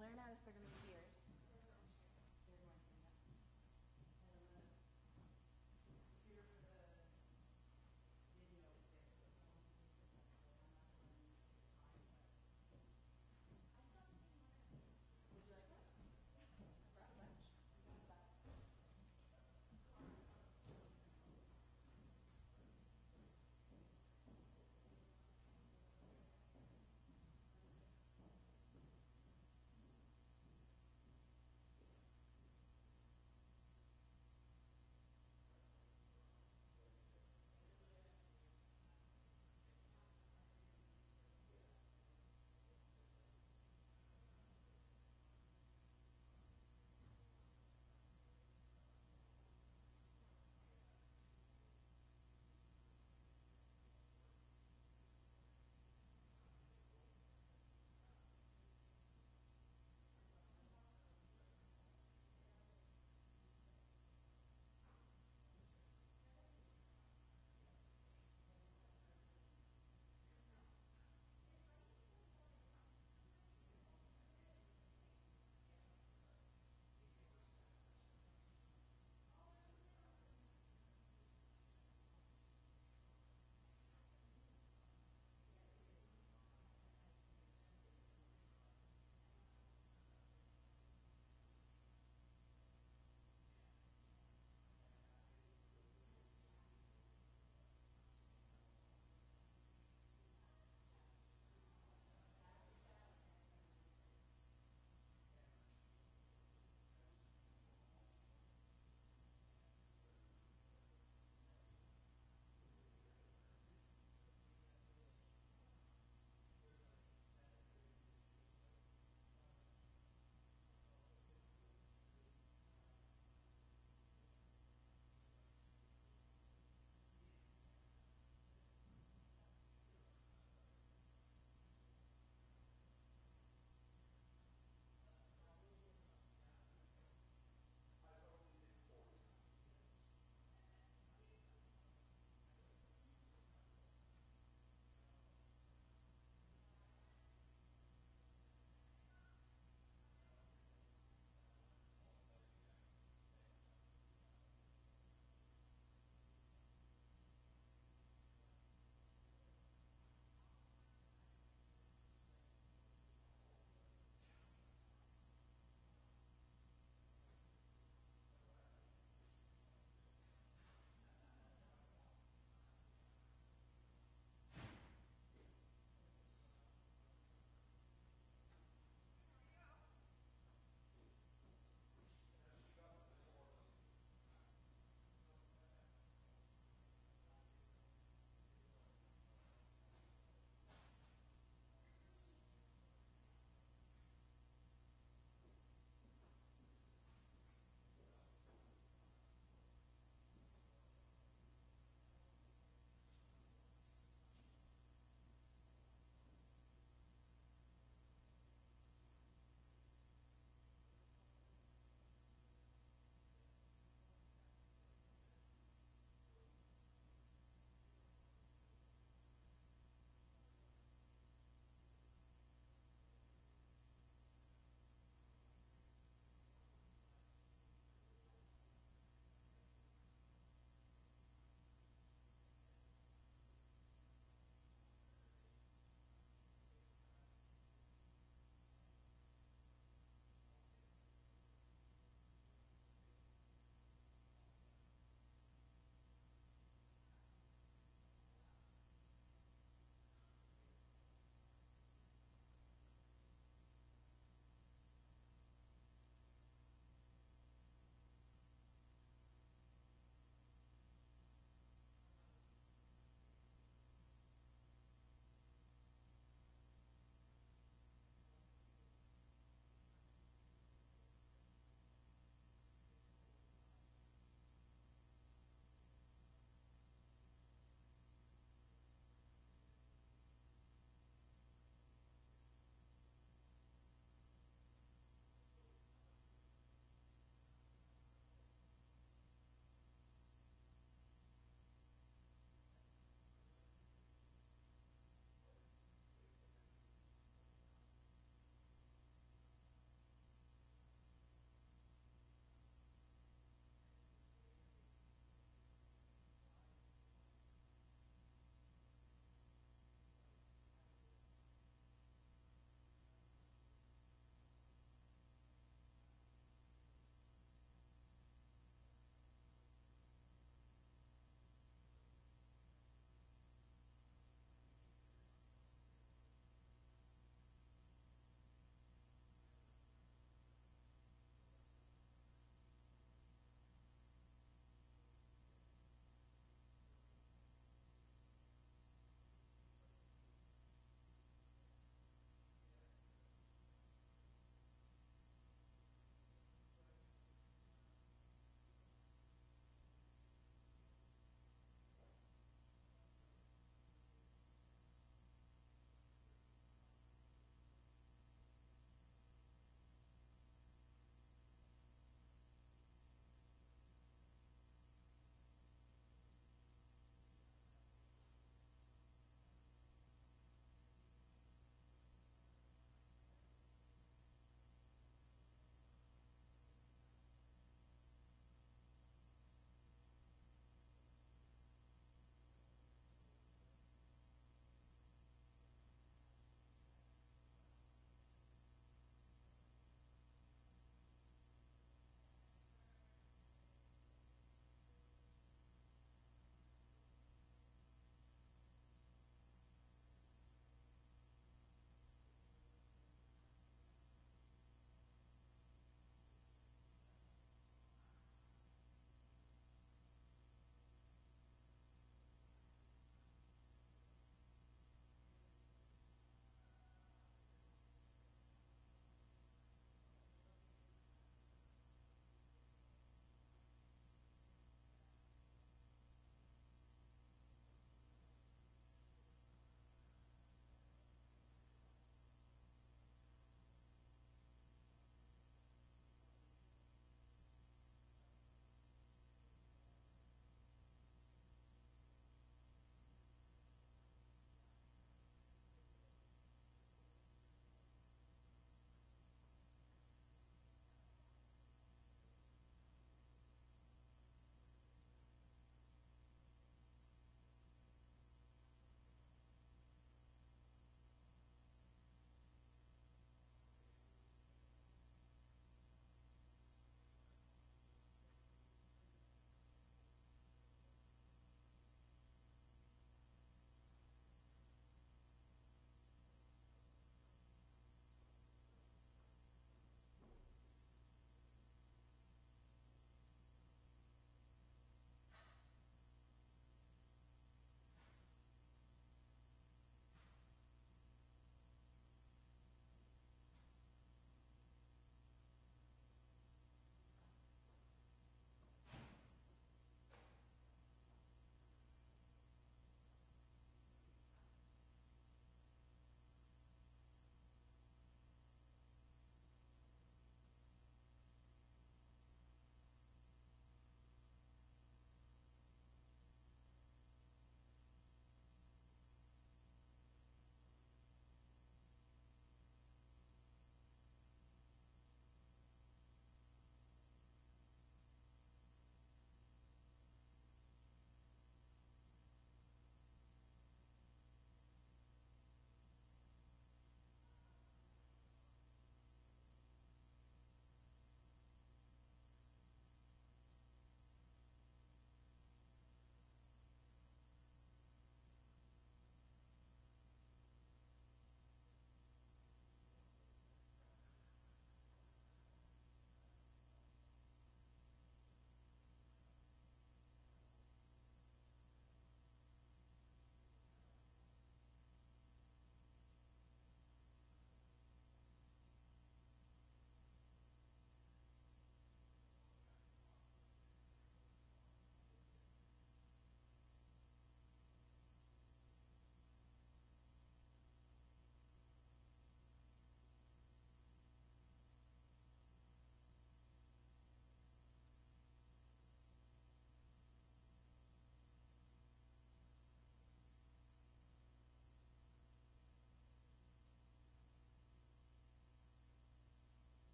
clarinetists are going to be here.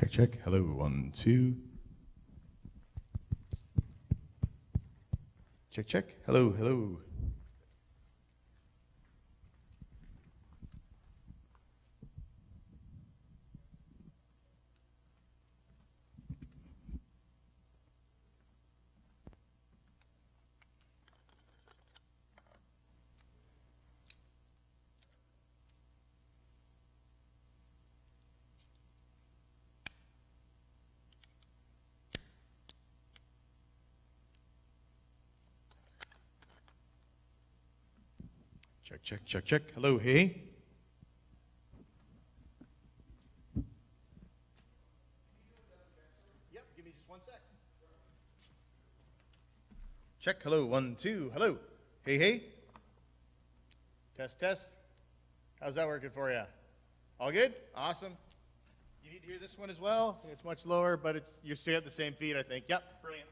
Check, check. Hello, 1, 2. Check, check. Hello, hello. Check, check, check, check. Hello, hey. Yep, give me just 1 sec. Check, hello, 1, 2, hello. Hey, hey. Test, test. How's that working for you? All good? Awesome. You need to hear this one as well. It's much lower, but you're still at the same feed, I think. Yep, brilliant.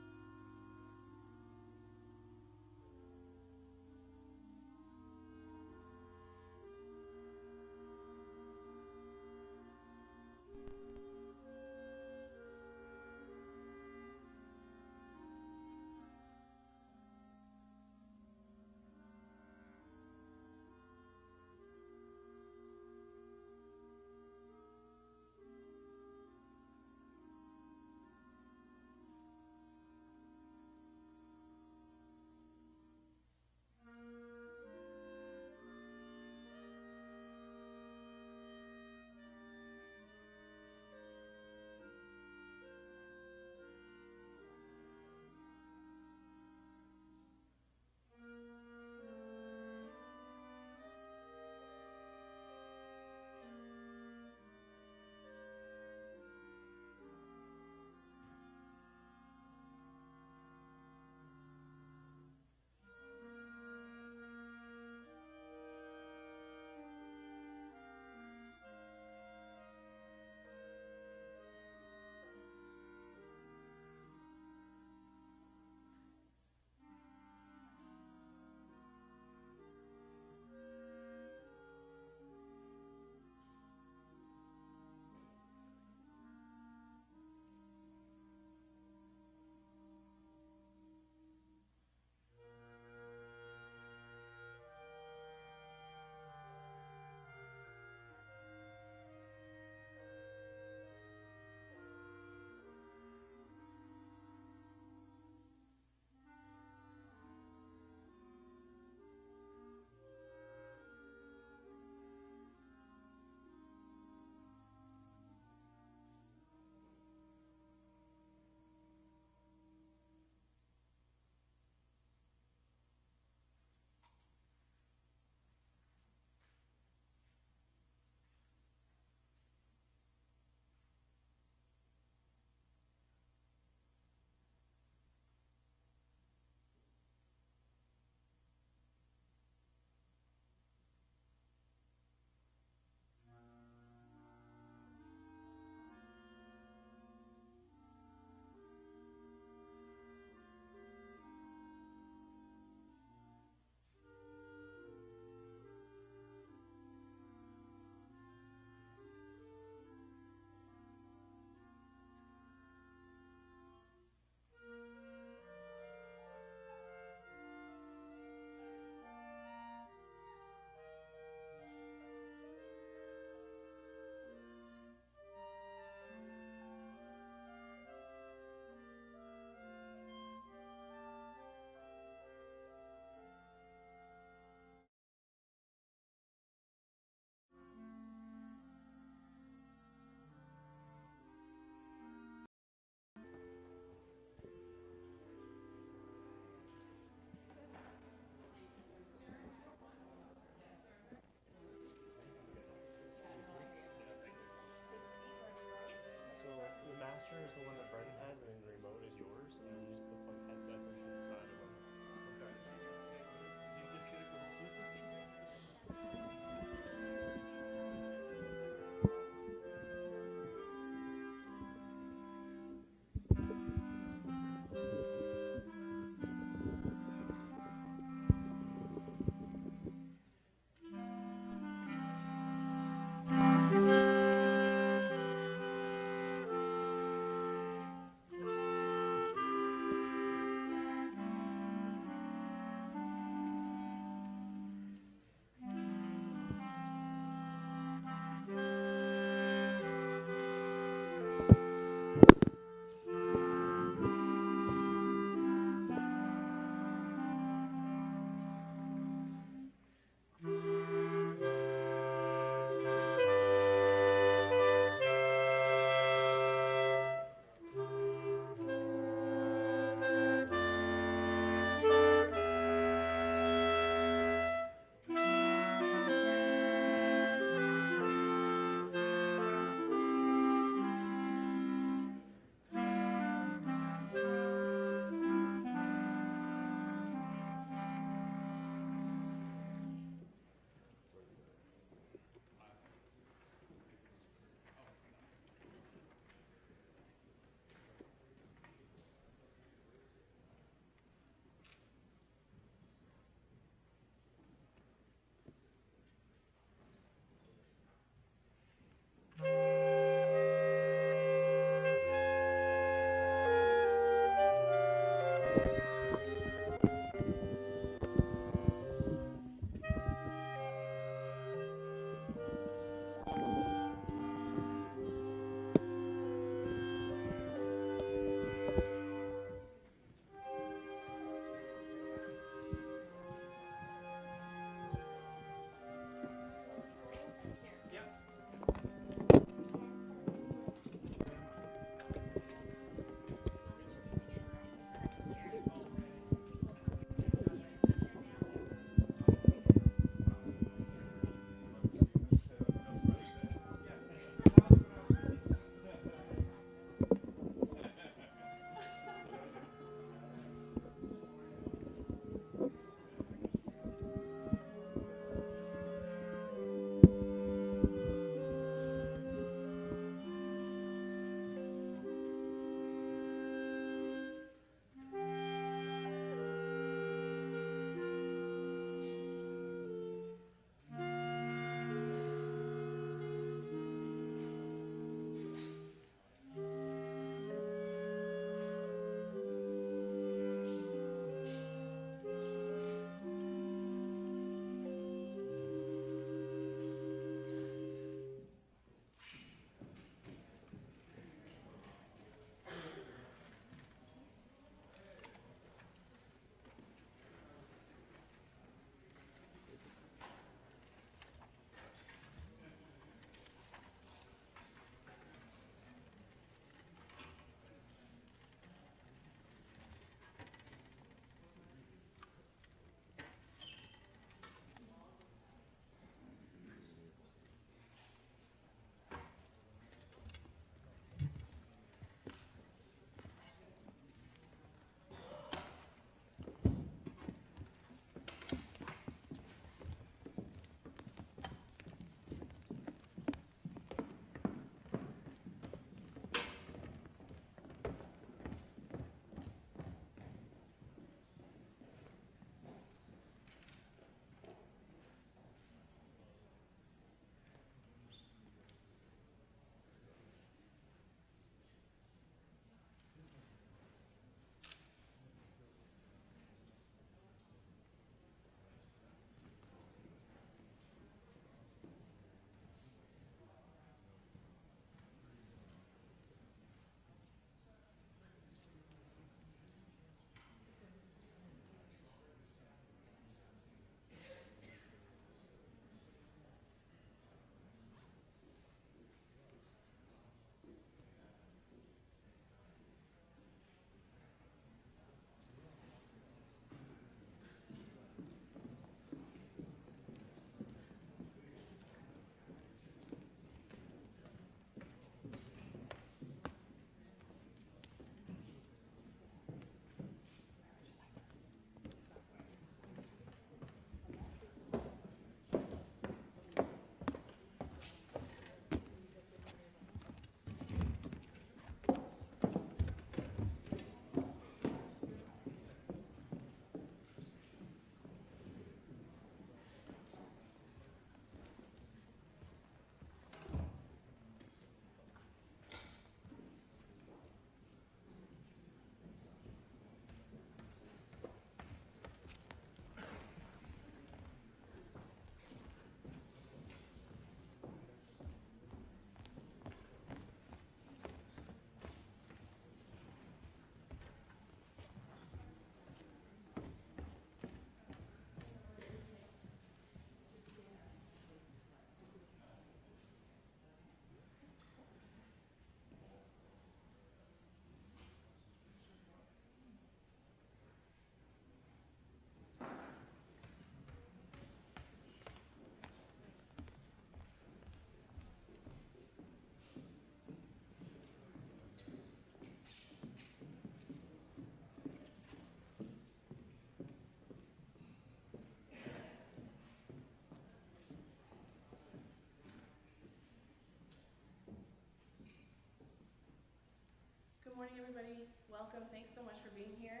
morning, everybody. Welcome. Thanks so much for being here.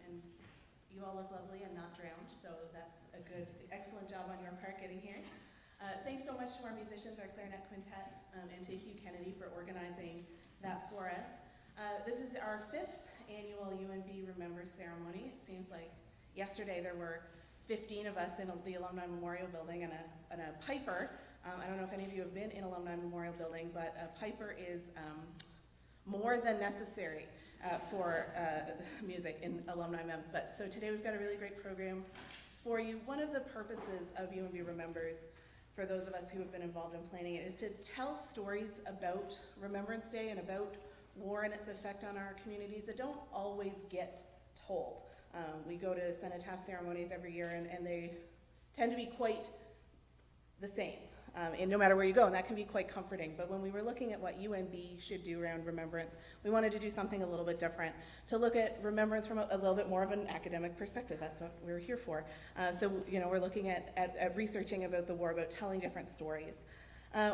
And you all look lovely and not drowned, so that's a good, excellent job on your part getting here. Thanks so much to our musicians, our clarinet quintet, and to Hugh Kennedy for organizing that for us. This is our 5th annual UNB Remembers ceremony. It seems like yesterday there were 15 of us in the Alumni Memorial Building and a piper. I don't know if any of you have been in Alumni Memorial Building, but a piper is more than necessary for music in Alumni Mem. But so today we've got a really great program for you. One of the purposes of UNB Remembers, for those of us who have been involved in planning it, is to tell stories about Remembrance Day and about war and its effect on our communities that don't always get told. We go to cenotaph ceremonies every year and they tend to be quite the same. And no matter where you go, and that can be quite comforting. But when we were looking at what UNB should do around remembrance, we wanted to do something a little bit different, to look at remembrance from a little bit more of an academic perspective. That's what we're here for. So, we're looking at researching about the war, about telling different stories.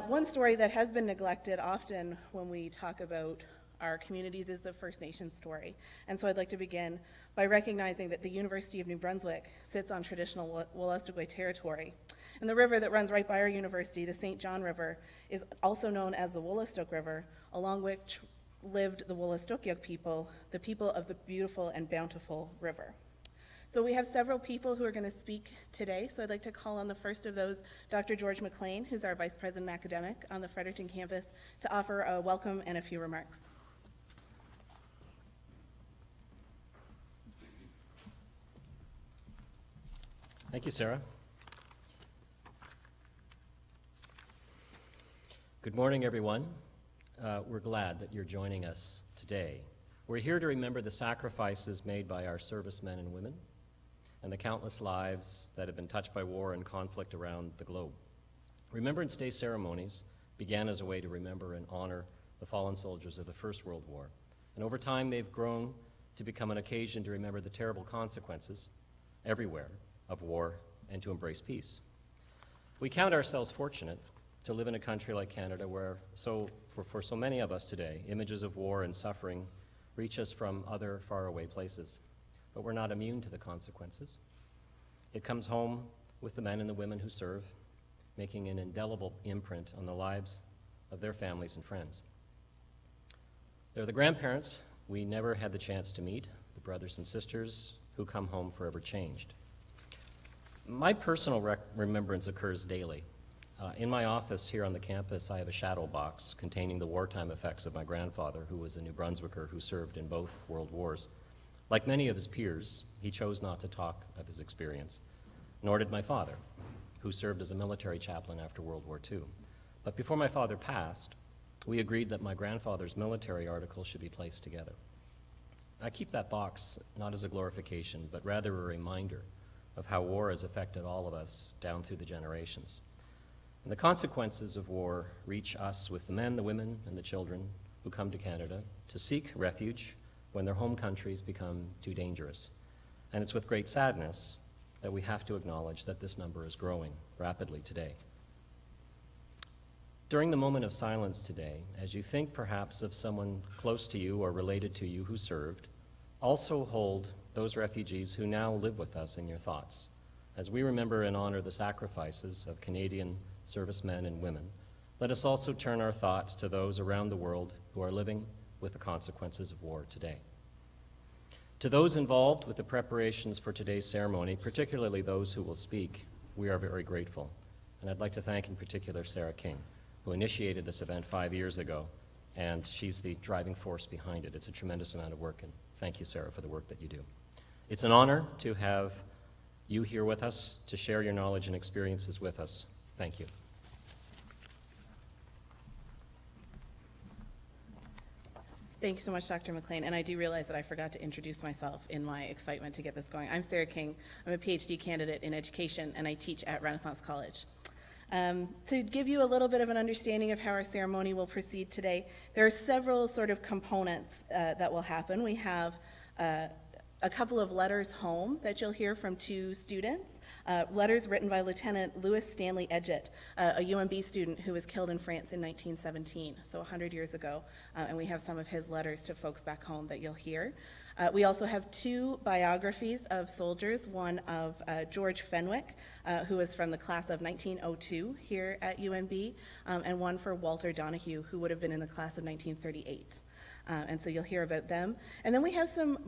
One story that has been neglected often when we talk about our communities is the First Nations story. And so I'd like to begin by recognizing that the University of New Brunswick sits on traditional Wolastoqey territory. And the river that runs right by our university, the St. John River, is also known as the Wolastoq River, along which lived the Wolastoqiyik people, the people of the beautiful and bountiful river. So we have several people who are going to speak today. So I'd like to call on the first of those, Dr. George McLean, who's our Vice President Academic on the Fredericton campus, to offer a welcome and a few remarks. Thank you, Sarah. Good morning, everyone. We're glad that you're joining us today. We're here to remember the sacrifices made by our servicemen and women and the countless lives that have been touched by war and conflict around the globe. Remembrance Day ceremonies began as a way to remember and honor the fallen soldiers of the First World War. And over time, they've grown to become an occasion to remember the terrible consequences everywhere of war and to embrace peace. We count ourselves fortunate to live in a country like Canada where, for so many of us today, images of war and suffering reach us from other faraway places. But we're not immune to the consequences. It comes home with the men and the women who serve, making an indelible imprint on the lives of their families and friends. They're the grandparents we never had the chance to meet, the brothers and sisters who come home forever changed. My personal remembrance occurs daily. In my office here on the campus, I have a shadow box containing the wartime effects of my grandfather, who was a New Brunswicker who served in both World Wars. Like many of his peers, he chose not to talk of his experience, nor did my father, who served as a military chaplain after World War II. But before my father passed, we agreed that my grandfather's military article should be placed together. I keep that box not as a glorification, but rather a reminder of how war has affected all of us down through the generations. And the consequences of war reach us with the men, the women, and the children who come to Canada to seek refuge when their home countries become too dangerous. And it's with great sadness that we have to acknowledge that this number is growing rapidly today. During the moment of silence today, as you think perhaps of someone close to you or related to you who served, also hold those refugees who now live with us in your thoughts, as we remember and honor the sacrifices of Canadian servicemen and women. Let us also turn our thoughts to those around the world who are living with the consequences of war today. To those involved with the preparations for today's ceremony, particularly those who will speak, we are very grateful. And I'd like to thank in particular Sarah King, who initiated this event 5 years ago, and she's the driving force behind it. It's a tremendous amount of work, and thank you, Sarah, for the work that you do. It's an honor to have you here with us, to share your knowledge and experiences with us. Thank you. Thank you so much, Dr. McLean. And I do realize that I forgot to introduce myself in my excitement to get this going. I'm Sarah King. I'm a PhD candidate in education, and I teach at Renaissance College. To give you a little bit of an understanding of how our ceremony will proceed today, there are several sort of components that will happen. We have a couple of letters home that you'll hear from two students. Letters written by Lieutenant Louis Stanley Edgett, a UNB student who was killed in France in 1917, so 100 years ago. And we have some of his letters to folks back home that you'll hear. We also have two biographies of soldiers, one of George Fenwick, who was from the class of 1902 here at UNB, and one for Walter Donahue, who would have been in the class of 1938. And so you'll hear about them. And then we have some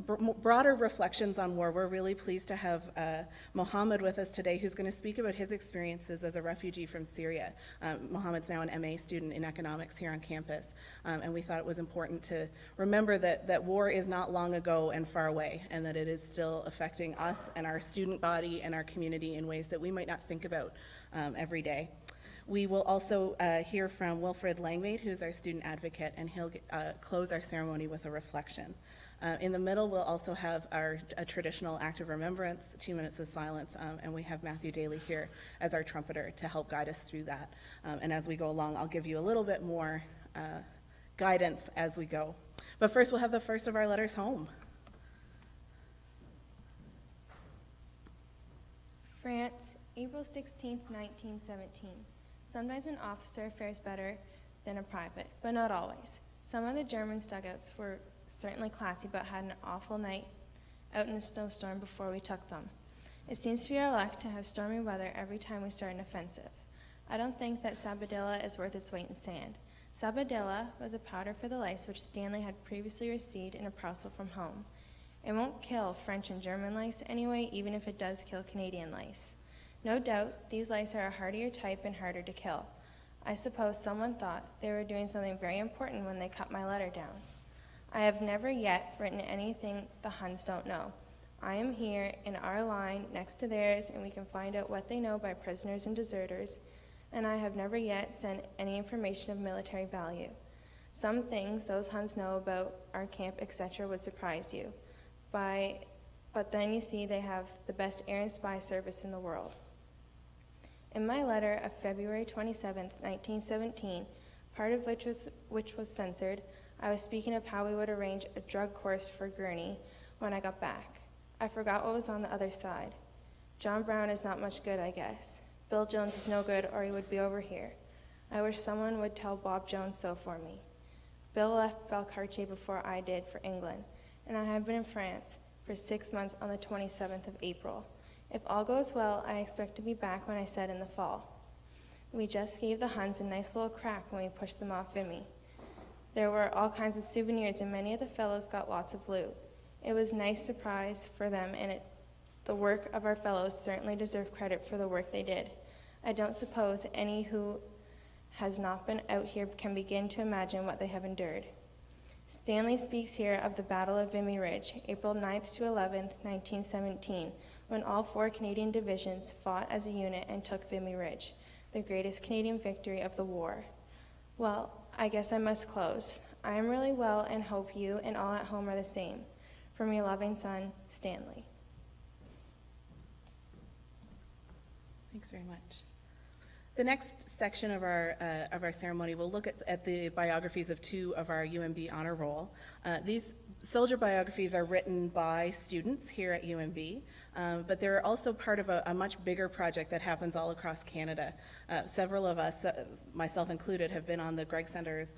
broader reflections on war. We're really pleased to have Mohammed with us today, who's going to speak about his experiences as a refugee from Syria. Mohammed's now an MA student in economics here on campus. And we thought it was important to remember that war is not long ago and far away, and that it is still affecting us and our student body and our community in ways that we might not think about every day. We will also hear from Wilfred Langmaid, who's our student advocate, and he'll close our ceremony with a reflection. In the middle, we'll also have a traditional act of remembrance, 2 minutes of silence, and we have Matthew Daly here as our trumpeter to help guide us through that. And as we go along, I'll give you a little bit more guidance as we go. But first, we'll have the first of our letters home. France, April 16th, 1917. Sometimes an officer fares better than a private, but not always. Some of the Germans' dugouts were certainly classy, but had an awful night out in a snowstorm before we took them. It seems to be our luck to have stormy weather every time we start an offensive. I don't think that Sabadell is worth its weight in sand. Sabadell was a powder for the lice which Stanley had previously received in a parcel from home. It won't kill French and German lice anyway, even if it does kill Canadian lice. No doubt, these lice are a hardier type and harder to kill. I suppose someone thought they were doing something very important when they cut my letter down. I have never yet written anything the Huns don't know. I am here in our line next to theirs, and we can find out what they know by prisoners and deserters, and I have never yet sent any information of military value. Some things those Huns know about our camp, etc., would surprise you. But then you see they have the best air and spy service in the world. In my letter of February 27, 1917, part of which was censored, I was speaking of how we would arrange a drug course for Gurney when I got back. I forgot what was on the other side. John Brown is not much good, I guess. Bill Jones is no good, or he would be over here. I wish someone would tell Bob Jones so for me. Bill left Valcartier before I did for England, and I have been in France for 6 months on the 27th of April. If all goes well, I expect to be back when I said in the fall. We just gave the Huns a nice little crack when we pushed them off Vimy. There were all kinds of souvenirs, and many of the fellows got lots of loot. It was a nice surprise for them, and the work of our fellows certainly deserved credit for the work they did. I don't suppose any who has not been out here can begin to imagine what they have endured. Stanley speaks here of the Battle of Vimy Ridge, April 9th to 11th, 1917, when all 4 Canadian divisions fought as a unit and took Vimy Ridge, the greatest Canadian victory of the war. Well, I guess I must close. I am really well and hope you and all at home are the same. From your loving son, Stanley. Thanks very much. The next section of our ceremony will look at the biographies of 2 of our UNB honor roll. These soldier biographies are written by students here at UNB, but they're also part of a much bigger project that happens all across Canada. Several of us, myself included, have been on the Greg Center's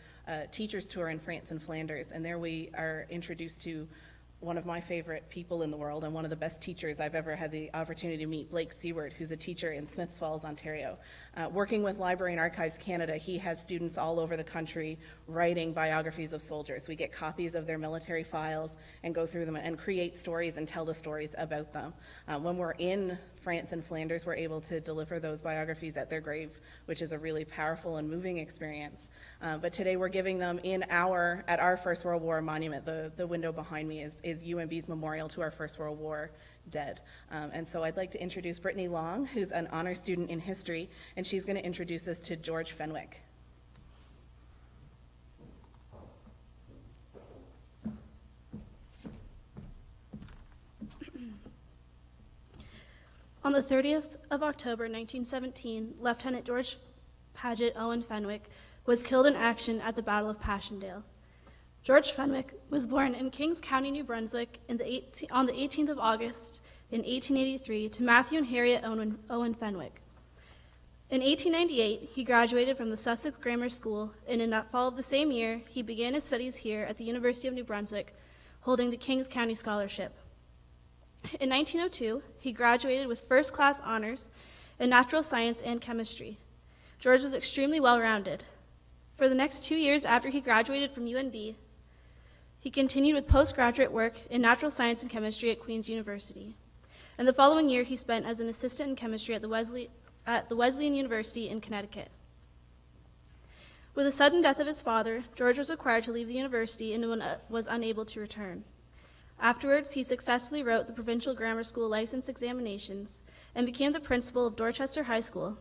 teachers tour in France and Flanders, and there we are introduced to one of my favorite people in the world and one of the best teachers I've ever had the opportunity to meet, Blake Seward, who's a teacher in Smiths Falls, Ontario. Working with Library and Archives Canada, he has students all over the country writing biographies of soldiers. We get copies of their military files and go through them and create stories and tell the stories about them. When we're in France and Flanders, we're able to deliver those biographies at their grave, which is a really powerful and moving experience. But today we're giving them at our First World War monument. The window behind me is UNB's memorial to our First World War dead. And so I'd like to introduce Brittany Long, who's an honor student in history, and she's going to introduce us to George Fenwick. On the 30th of October, 1917, Lieutenant George Paget Owen Fenwick was killed in action at the Battle of Passchendaele. George Fenwick was born in Kings County, New Brunswick on the 18th of August in 1883 to Matthew and Harriet Owen Fenwick. In 1898, he graduated from the Sussex Grammar School, and in that fall of the same year, he began his studies here at the University of New Brunswick, holding the Kings County Scholarship. In 1902, he graduated with first-class honors in natural science and chemistry. George was extremely well-rounded. For the next 2 years after he graduated from UNB, he continued with postgraduate work in natural science and chemistry at Queen's University. And the following year, he spent as an assistant in chemistry at the Wesleyan University in Connecticut. With the sudden death of his father, George was required to leave the university and was unable to return. Afterwards, he successfully wrote the Provincial Grammar School license examinations and became the principal of Dorchester High School.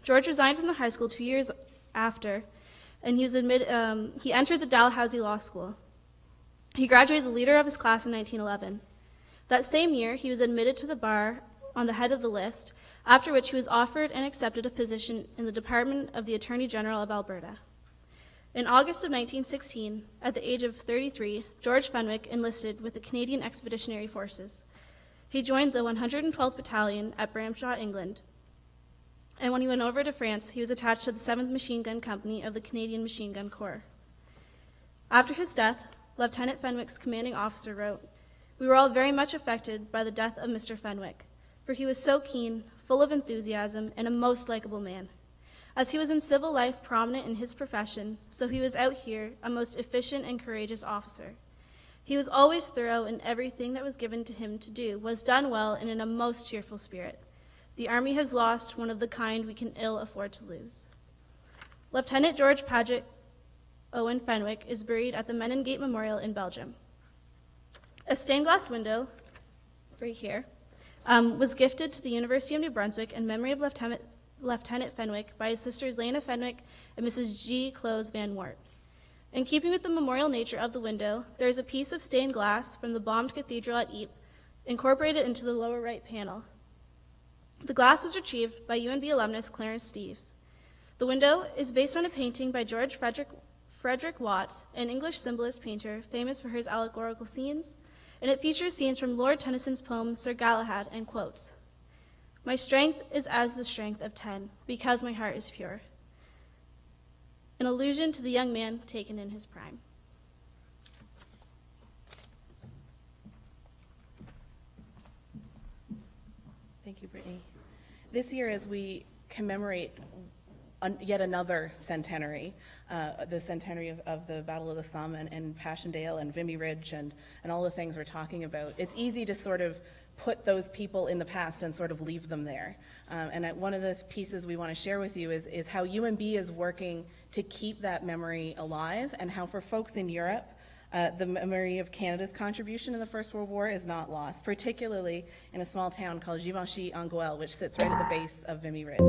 George resigned from the high school 2 years after, and he entered the Dalhousie Law School. He graduated the leader of his class in 1911. That same year, he was admitted to the bar on the head of the list, after which he was offered and accepted a position in the Department of the Attorney General of Alberta. In August of 1916, at the age of 33, George Fenwick enlisted with the Canadian Expeditionary Forces. He joined the 112th Battalion at Bramshaw, England, and when he went over to France, he was attached to the 7th Machine Gun Company of the Canadian Machine Gun Corps. After his death, Lieutenant Fenwick's commanding officer wrote, "We were all very much affected by the death of Mr. Fenwick, for he was so keen, full of enthusiasm, and a most likable man. As he was in civil life prominent in his profession, so he was out here a most efficient and courageous officer. He was always thorough, and everything that was given to him to do was done well and in a most cheerful spirit. The Army has lost one of the kind we can ill afford to lose." Lieutenant George Paget Owen Fenwick is buried at the Meningate Memorial in Belgium. A stained glass window, right here, was gifted to the University of New Brunswick in memory of Lieutenant Fenwick by his sisters Lena Fenwick and Mrs. G. Close Van Wart. In keeping with the memorial nature of the window, there is a piece of stained glass from the bombed cathedral at Ypres incorporated into the lower right panel. The glass was retrieved by UNB alumnus Clarence Steeves. The window is based on a painting by George Frederick Watts, an English symbolist painter famous for his allegorical scenes, and it features scenes from Lord Tennyson's poem Sir Galahad and quotes, "My strength is as the strength of 10, because my heart is pure," an allusion to the young man taken in his prime. Thank you, Brittany. This year, as we commemorate yet another centenary, the centenary of the Battle of the Somme and Passchendaele and Vimy Ridge and all the things we're talking about, it's easy to sort of put those people in the past and sort of leave them there. One of the pieces we want to share with you is how UNB is working to keep that memory alive, and how for folks in Europe, the memory of Canada's contribution in the First World War is not lost, particularly in a small town called Givenchy-en-Goël, which sits right at the base of Vimy Ridge.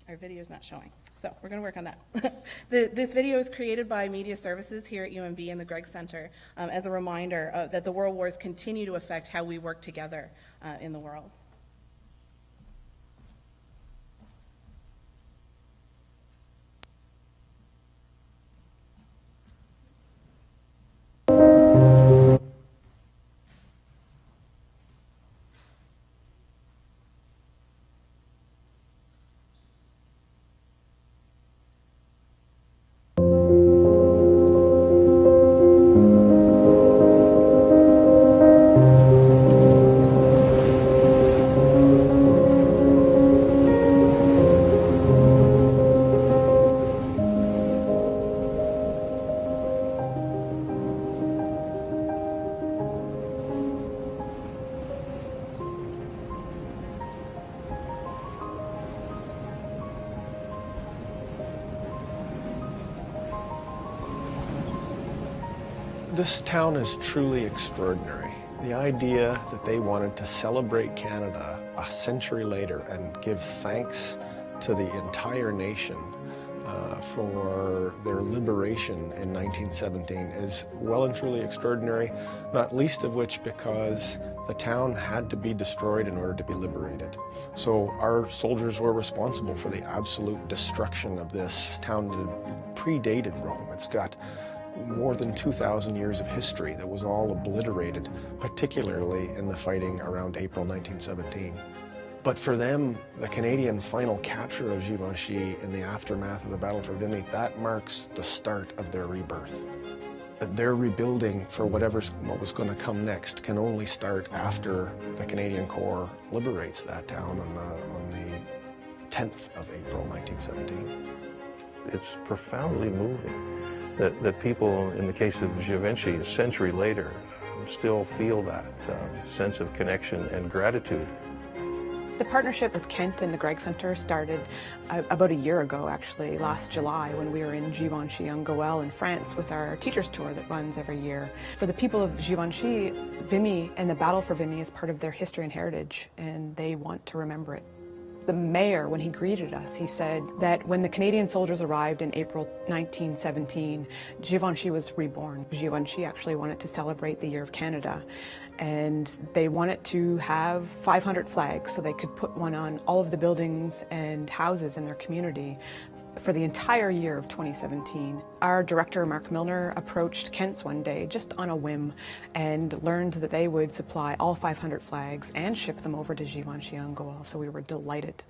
Our video's not showing, so we're going to work on that. This video is created by Media Services here at UNB and the Gregg Center as a reminder that the world wars continue to affect how we work together in the world. This town is truly extraordinary. The idea that they wanted to celebrate Canada a century later and give thanks to the entire nation for their liberation in 1917 is well and truly extraordinary, not least of which because the town had to be destroyed in order to be liberated. So our soldiers were responsible for the absolute destruction of this town that predated Rome. It's got more than 2,000 years of history that was all obliterated, particularly in the fighting around April 1917. But for them, the Canadian final capture of Givenchy in the aftermath of the Battle for Vimy, that marks the start of their rebirth. Their rebuilding for what was going to come next can only start after the Canadian Corps liberates that town on the 10th of April 1917. It's profoundly moving that people, in the case of Givenchy, a century later, still feel that sense of connection and gratitude. The partnership with Kent and the Gregg Center started about a year ago, actually, last July, when we were in Givenchy en Goële in France with our teachers tour that runs every year. For the people of Givenchy, Vimy and the battle for Vimy is part of their history and heritage, and they want to remember it. The mayor, when he greeted us, he said that when the Canadian soldiers arrived in April 1917, Givenchy was reborn. Givenchy actually wanted to celebrate the Year of Canada, and they wanted to have 500 flags so they could put one on all of the buildings and houses in their community for the entire year of 2017. Our director, Mark Milner, approached Kent's one day just on a whim and learned that they would supply all 500 flags and ship them over to Givenchy en Goële. So we were delighted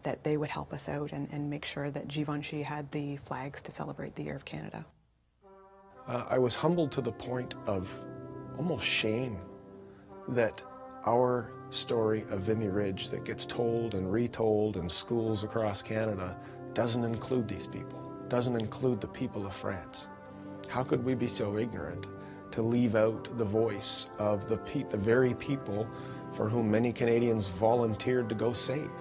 that they would help us out and make sure that Givenchy had the flags to celebrate the Year of Canada. I was humbled to the point of almost shame that our story of Vimy Ridge that gets told and retold in schools across Canada doesn't include these people, doesn't include the people of France. How could we be so ignorant to leave out the voice of the very people for whom many Canadians volunteered to go save?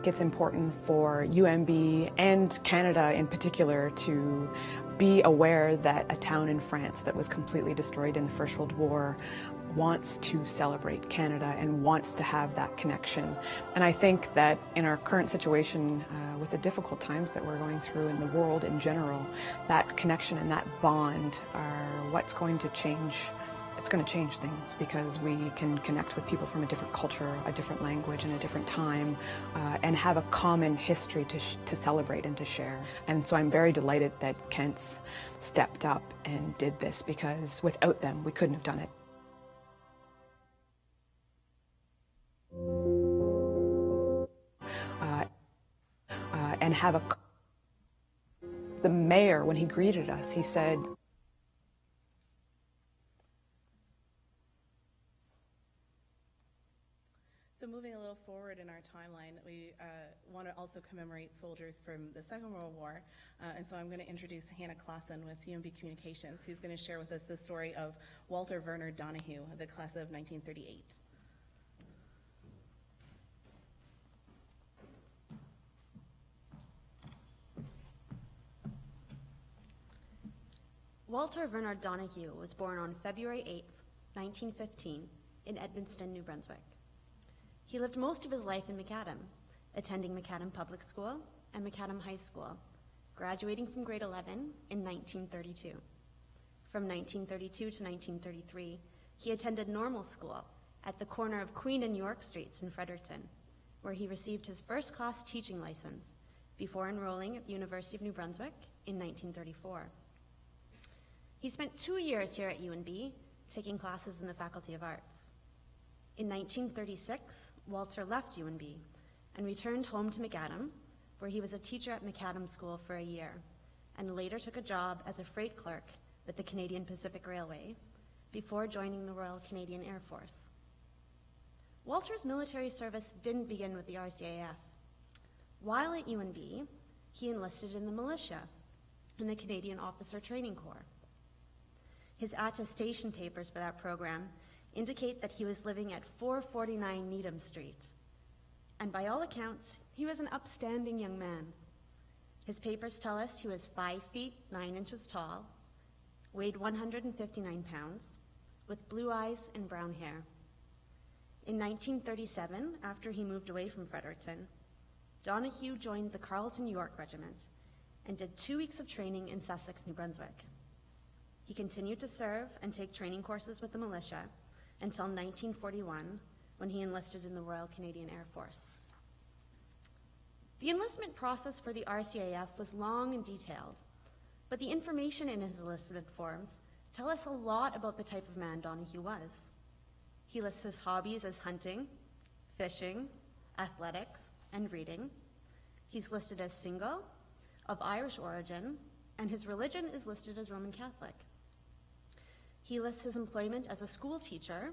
It's important for UNB and Canada in particular to be aware that a town in France that was completely destroyed in the First World War wants to celebrate Canada and wants to have that connection. And I think that in our current situation, with the difficult times that we're going through in the world in general, that connection and that bond are what's going to change. It's going to change things because we can connect with people from a different culture, a different language, and a different time, and have a common history to celebrate and to share. And so I'm very delighted that Kent's stepped up and did this, because without them, we couldn't have done it. And have the mayor, when he greeted us, he said, So moving a little forward in our timeline, we want to also commemorate soldiers from the Second World War. And so I'm going to introduce Hannah Claassen with UNB Communications, who's going to share with us the story of Walter Werner Donahue, the class of 1938. Walter Werner Donahue was born on February 8, 1915, in Edmundston, New Brunswick. He lived most of his life in Macadam, attending Macadam Public School and Macadam High School, graduating from grade 11 in 1932. From 1932 to 1933, he attended normal school at the corner of Queen and York Streets in Fredericton, where he received his first class teaching license before enrolling at the University of New Brunswick in 1934. He spent 2 years here at UNB, taking classes in the Faculty of Arts. In 1936, Walter left UNB and returned home to Macadam, where he was a teacher at Macadam School for a year, and later took a job as a freight clerk with the Canadian Pacific Railway, before joining the Royal Canadian Air Force. Walter's military service didn't begin with the RCAF. While at UNB, he enlisted in the militia in the Canadian Officer Training Corps. His attestation papers for that program indicate that he was living at 449 Needham Street. And by all accounts, he was an upstanding young man. His papers tell us he was 5 feet 9 inches tall, weighed 159 pounds, with blue eyes and brown hair. In 1937, after he moved away from Fredericton, Donahue joined the Carleton York Regiment and did 2 weeks of training in Sussex, New Brunswick. He continued to serve and take training courses with the militia until 1941, when he enlisted in the Royal Canadian Air Force. The enlistment process for the RCAF was long and detailed, but the information in his enlistment forms tell us a lot about the type of man Donahue was. He lists his hobbies as hunting, fishing, athletics, and reading. He's listed as single, of Irish origin, and his religion is listed as Roman Catholic. He lists his employment as a school teacher,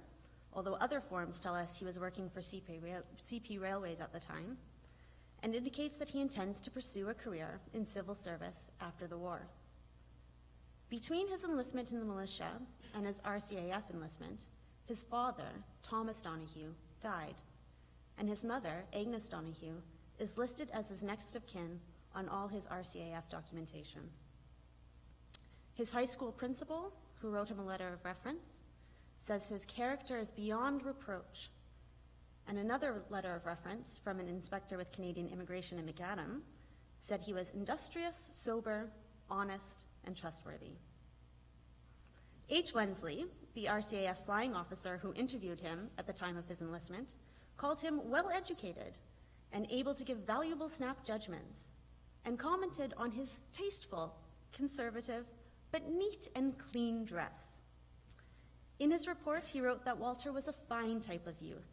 although other forms tell us he was working for CP Railways at the time, and indicates that he intends to pursue a career in civil service after the war. Between his enlistment in the militia and his RCAF enlistment, his father, Thomas Donahue, died, and his mother, Agnes Donahue, is listed as his next of kin on all his RCAF documentation. His high school principal, who wrote him a letter of reference, says his character is beyond reproach. And another letter of reference from an inspector with Canadian Immigration in Macadam said he was industrious, sober, honest, and trustworthy. H. Wensley, the RCAF flying officer who interviewed him at the time of his enlistment, called him well-educated and able to give valuable snap judgments, and commented on his tasteful, conservative, but neat and clean dress. In his report, he wrote that Walter was a fine type of youth,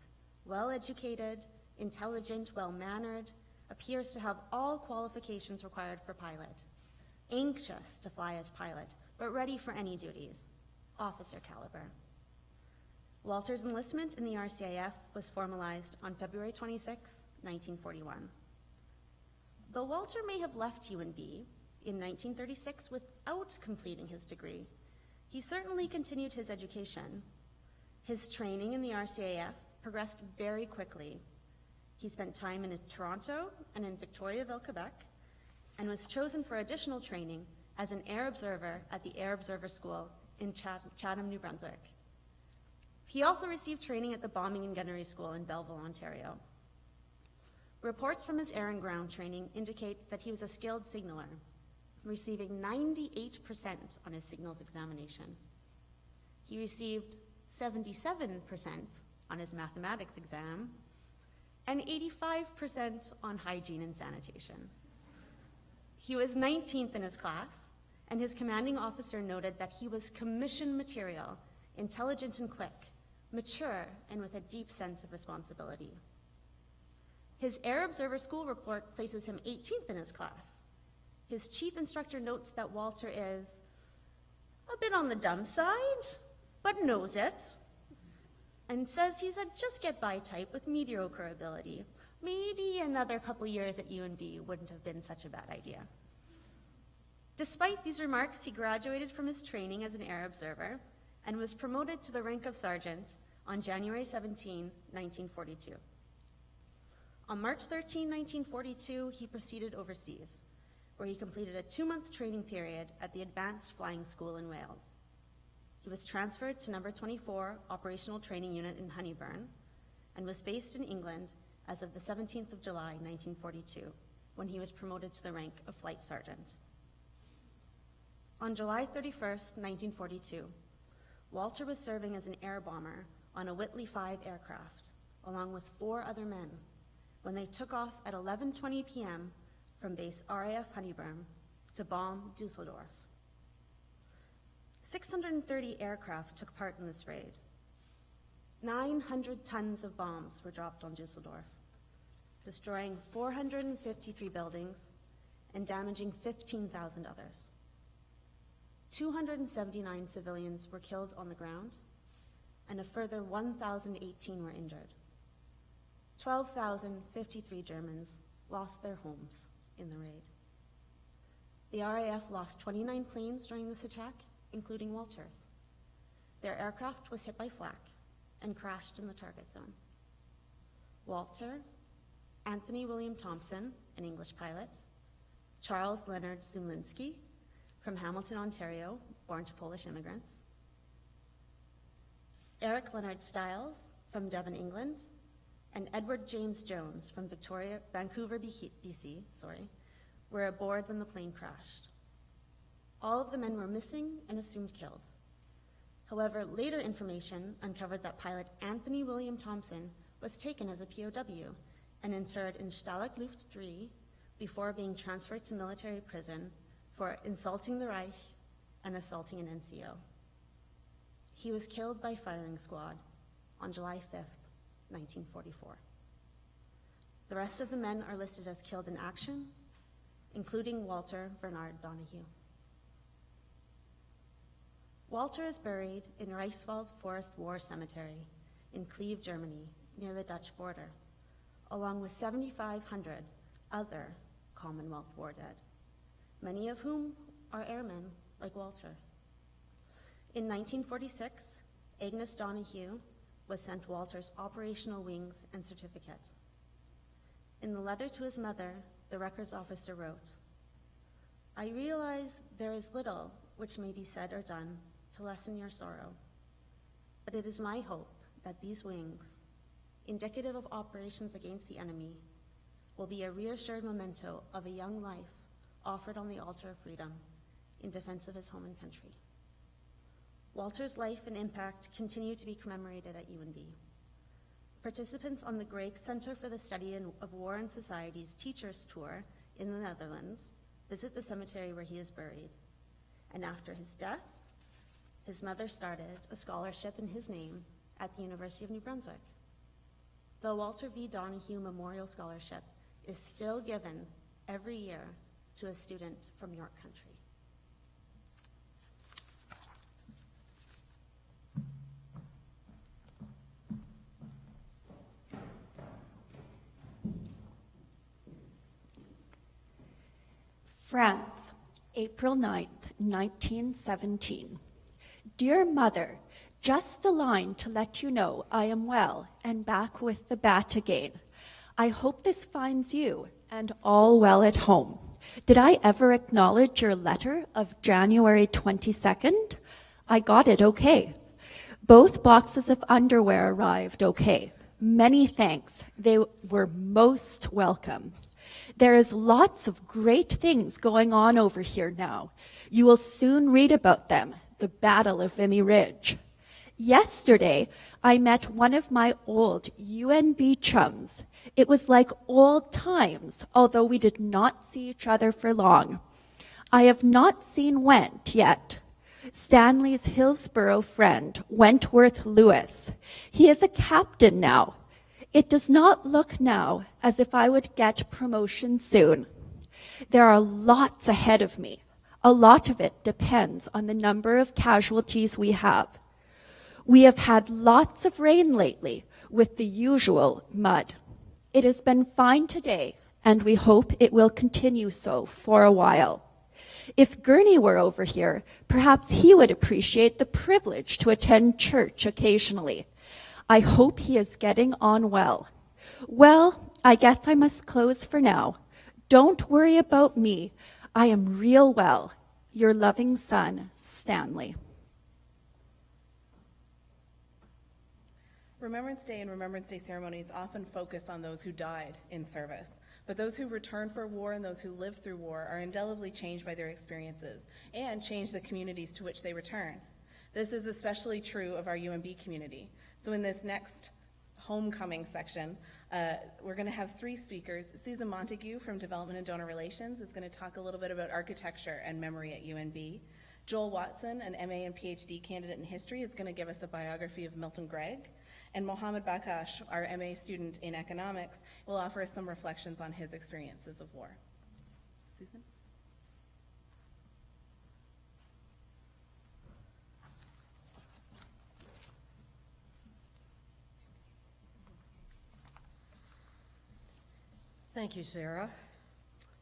well-educated, intelligent, well-mannered, appears to have all qualifications required for pilot, anxious to fly as pilot, but ready for any duties, officer caliber. Walter's enlistment in the RCAF was formalized on February 26, 1941. Though Walter may have left UNB in 1936 without completing his degree, he certainly continued his education. His training in the RCAF progressed very quickly. He spent time in Toronto and in Victoriaville, Quebec, and was chosen for additional training as an air observer at the Air Observer School in Chatham, New Brunswick. He also received training at the Bombing and Gunnery School in Belleville, Ontario. Reports from his air and ground training indicate that he was a skilled signaler, receiving 98% on his signals examination. He received 77% on his mathematics exam, and 85% on hygiene and sanitation. He was 19th in his class, and his commanding officer noted that he was commission material, intelligent and quick, mature, and with a deep sense of responsibility. His Air Observer School report places him 18th in his class. His chief instructor notes that Walter is a bit on the dumb side, but knows it, and says he's a just-get-by type with mediocre ability. Maybe another couple years at UNB wouldn't have been such a bad idea. Despite these remarks, he graduated from his training as an air observer and was promoted to the rank of sergeant on January 17, 1942. On March 13, 1942, he proceeded overseas, where he completed a 2-month training period at the Advanced Flying School in Wales. He was transferred to No. 24 Operational Training Unit in Honeyburn and was based in England as of the 17th of July, 1942, when he was promoted to the rank of Flight Sergeant. On July 31st, 1942, Walter was serving as an air bomber on a Whitley 5 aircraft, along with 4 other men, when they took off at 11:20 p.m. from base RAF Honeyburn to bomb Dusseldorf. 630 aircraft took part in this raid. 900 tons of bombs were dropped on Dusseldorf, destroying 453 buildings and damaging 15,000 others. 279 civilians were killed on the ground, and a further 1,018 were injured. 12,053 Germans lost their homes in the raid. The RAF lost 29 planes during this attack, including Walter's. Their aircraft was hit by flak and crashed in the target zone. Walter, Anthony William Thompson, an English pilot, Charles Leonard Zumlinski, from Hamilton, Ontario, born to Polish immigrants, Eric Leonard Stiles, from Devon, England, and Edward James Jones, from Vancouver, BC, were aboard when the plane crashed. All of the men were missing and assumed killed. However, later information uncovered that pilot Anthony William Thompson was taken as a POW and interred in Stalag Luft 3 before being transferred to military prison for insulting the Reich and assaulting an NCO. He was killed by firing squad on July 5th, 1944. The rest of the men are listed as killed in action, including Walter Bernard Donahue. Walter is buried in Reichswald Forest War Cemetery in Kleve, Germany, near the Dutch border, along with 7,500 other Commonwealth War dead, many of whom are airmen like Walter. In 1946, Agnes Donahue was sent Walter's operational wings and certificate. In the letter to his mother, the records officer wrote, "I realize there is little which may be said or done to lessen your sorrow, but it is my hope that these wings, indicative of operations against the enemy, will be a reassured memento of a young life offered on the altar of freedom in defense of his home and country." Walter's life and impact continue to be commemorated at UNB. Participants on the Gregg Center for the Study of War and Society's Teachers Tour in the Netherlands visit the cemetery where he is buried. And after his death, his mother started a scholarship in his name at the University of New Brunswick. The Walter V. Donahue Memorial Scholarship is still given every year to a student from York Country. France, April 9th, 1917. Dear Mother, just a line to let you know I am well and back with the bat again. I hope this finds you and all well at home. Did I ever acknowledge your letter of January 22nd? I got it okay. Both boxes of underwear arrived okay. Many thanks. They were most welcome. There is lots of great things going on over here now. You will soon read about them, the Battle of Vimy Ridge. Yesterday, I met one of my old UNB chums. It was like old times, although we did not see each other for long. I have not seen Went yet. Stanley's Hillsborough friend, Wentworth Lewis. He is a captain now. It does not look now as if I would get promotion soon. There are lots ahead of me. A lot of it depends on the number of casualties we have. We have had lots of rain lately with the usual mud. It has been fine today, and we hope it will continue so for a while. If Gurney were over here, perhaps he would appreciate the privilege to attend church occasionally. I hope he is getting on well. Well, I guess I must close for now. Don't worry about me. I am real well. Your loving son, Stanley. Remembrance Day and Remembrance Day ceremonies often focus on those who died in service, but those who return for war and those who live through war are indelibly changed by their experiences and change the communities to which they return. This is especially true of our UNB community. So in this next homecoming section, we're going to have three speakers. Susan Montague from Development and Donor Relations is going to talk a little bit about architecture and memory at UNB. Joel Watson, an MA and PhD candidate in history, is going to give us a biography of Milton Gregg. And Mohammed Bakash, our MA student in economics, will offer us some reflections on his experiences of war. Susan? Thank you, Sarah.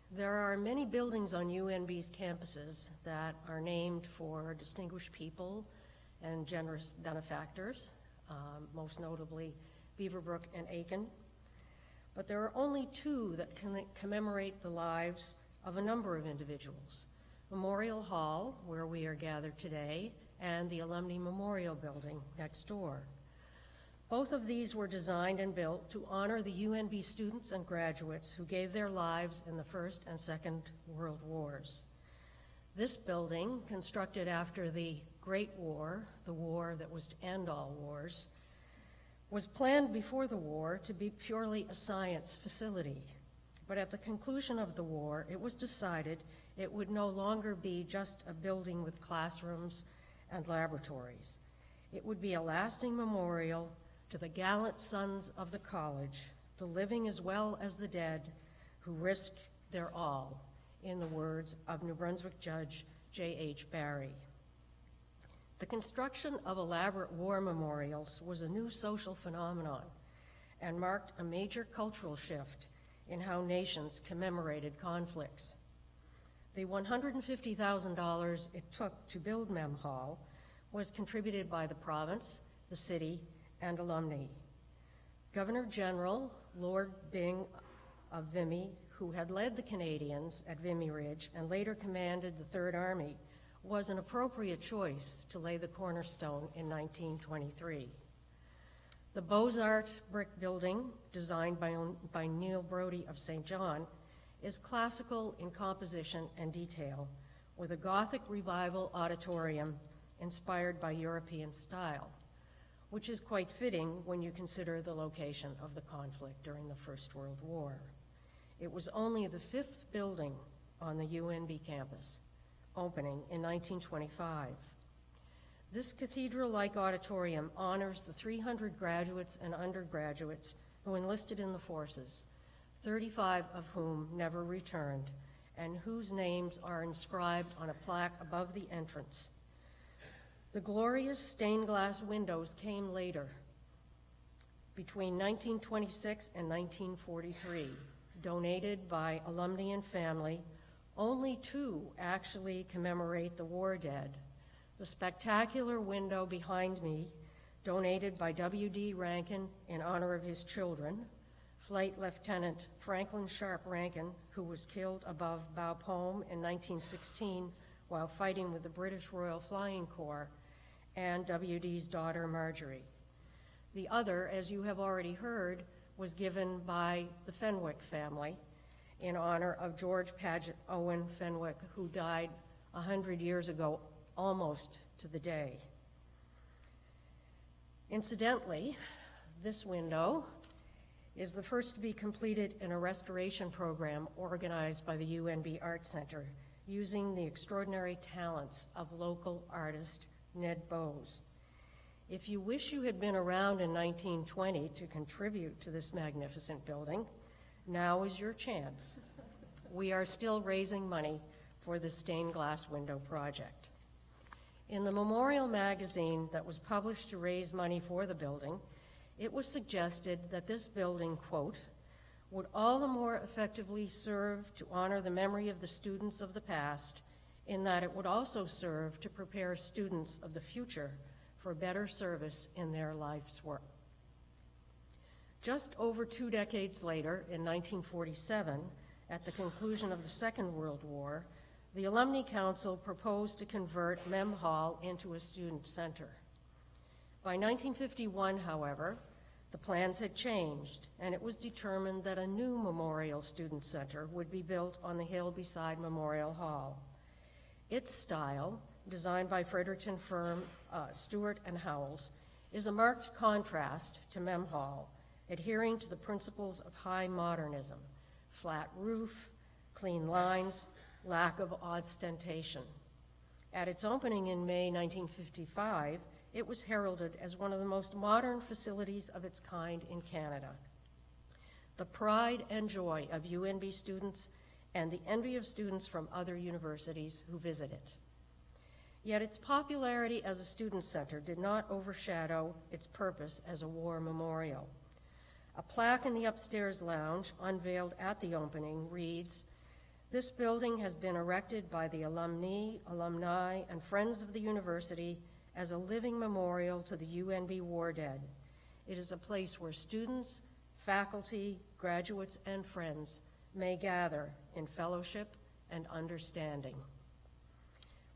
There are many buildings on UNB's campuses that are named for distinguished people and generous benefactors, most notably Beaverbrook and Aiken. But there are only two that commemorate the lives of a number of individuals: Memorial Hall, where we are gathered today, and the Alumni Memorial Building next door. Both of these were designed and built to honor the UNB students and graduates who gave their lives in the First and Second World Wars. This building, constructed after the Great War, the war that was to end all wars, was planned before the war to be purely a science facility. But at the conclusion of the war, it was decided it would no longer be just a building with classrooms and laboratories. It would be a lasting memorial to the gallant sons of the college, the living as well as the dead, who risked their all, in the words of New Brunswick Judge J.H. Barry. The construction of elaborate war memorials was a new social phenomenon and marked a major cultural shift in how nations commemorated conflicts. The $150,000 it took to build Mem Hall was contributed by the province, the city, and alumni. Governor General Lord Byng of Vimy, who had led the Canadians at Vimy Ridge and later commanded the Third Army, was an appropriate choice to lay the cornerstone in 1923. The Beaux-Arts brick building, designed by Neil Brodie of St. John, is classical in composition and detail, with a Gothic Revival auditorium inspired by European style, which is quite fitting when you consider the location of the conflict during the First World War. It was only the fifth building on the UNB campus, opening in 1925. This cathedral-like auditorium honors the 300 graduates and undergraduates who enlisted in the forces, 35 of whom never returned, and whose names are inscribed on a plaque above the entrance. The glorious stained glass windows came later, between 1926 and 1943, donated by alumni and family. Only two actually commemorate the war dead. The spectacular window behind me, donated by W.D. Rankin in honor of his children, Flight Lieutenant Franklin Sharp Rankin, who was killed above Bapaume in 1916 while fighting with the British Royal Flying Corps, and W.D.'s daughter Marjorie. The other, as you have already heard, was given by the Fenwick family in honor of George Paget Owen Fenwick, who died 100 years ago, almost to the day. Incidentally, this window is the first to be completed in a restoration program organized by the UNB Art Center, using the extraordinary talents of local artist Ned Bowes. If you wish you had been around in 1920 to contribute to this magnificent building, now is your chance. We are still raising money for the stained glass window project. In the Memorial magazine that was published to raise money for the building, it was suggested that this building, quote, would all the more effectively serve to honor the memory of the students of the past, in that it would also serve to prepare students of the future for better service in their life's work. Just over 2 decades later, in 1947, at the conclusion of the Second World War, the Alumni Council proposed to convert Mem Hall into a student center. By 1951, however, the plans had changed, and it was determined that a new Memorial Student Center would be built on the hill beside Memorial Hall. Its style, designed by Fredericton firm Stewart and Howells, is a marked contrast to Mem Hall, adhering to the principles of high modernism: flat roof, clean lines, lack of ostentation. At its opening in May 1955, it was heralded as one of the most modern facilities of its kind in Canada. The pride and joy of UNB students and the envy of students from other universities who visit it. Yet its popularity as a student center did not overshadow its purpose as a war memorial. A plaque in the upstairs lounge, unveiled at the opening, reads, "This building has been erected by the alumni, and friends of the university as a living memorial to the UNB war dead. It is a place where students, faculty, graduates, and friends may gather in fellowship and understanding."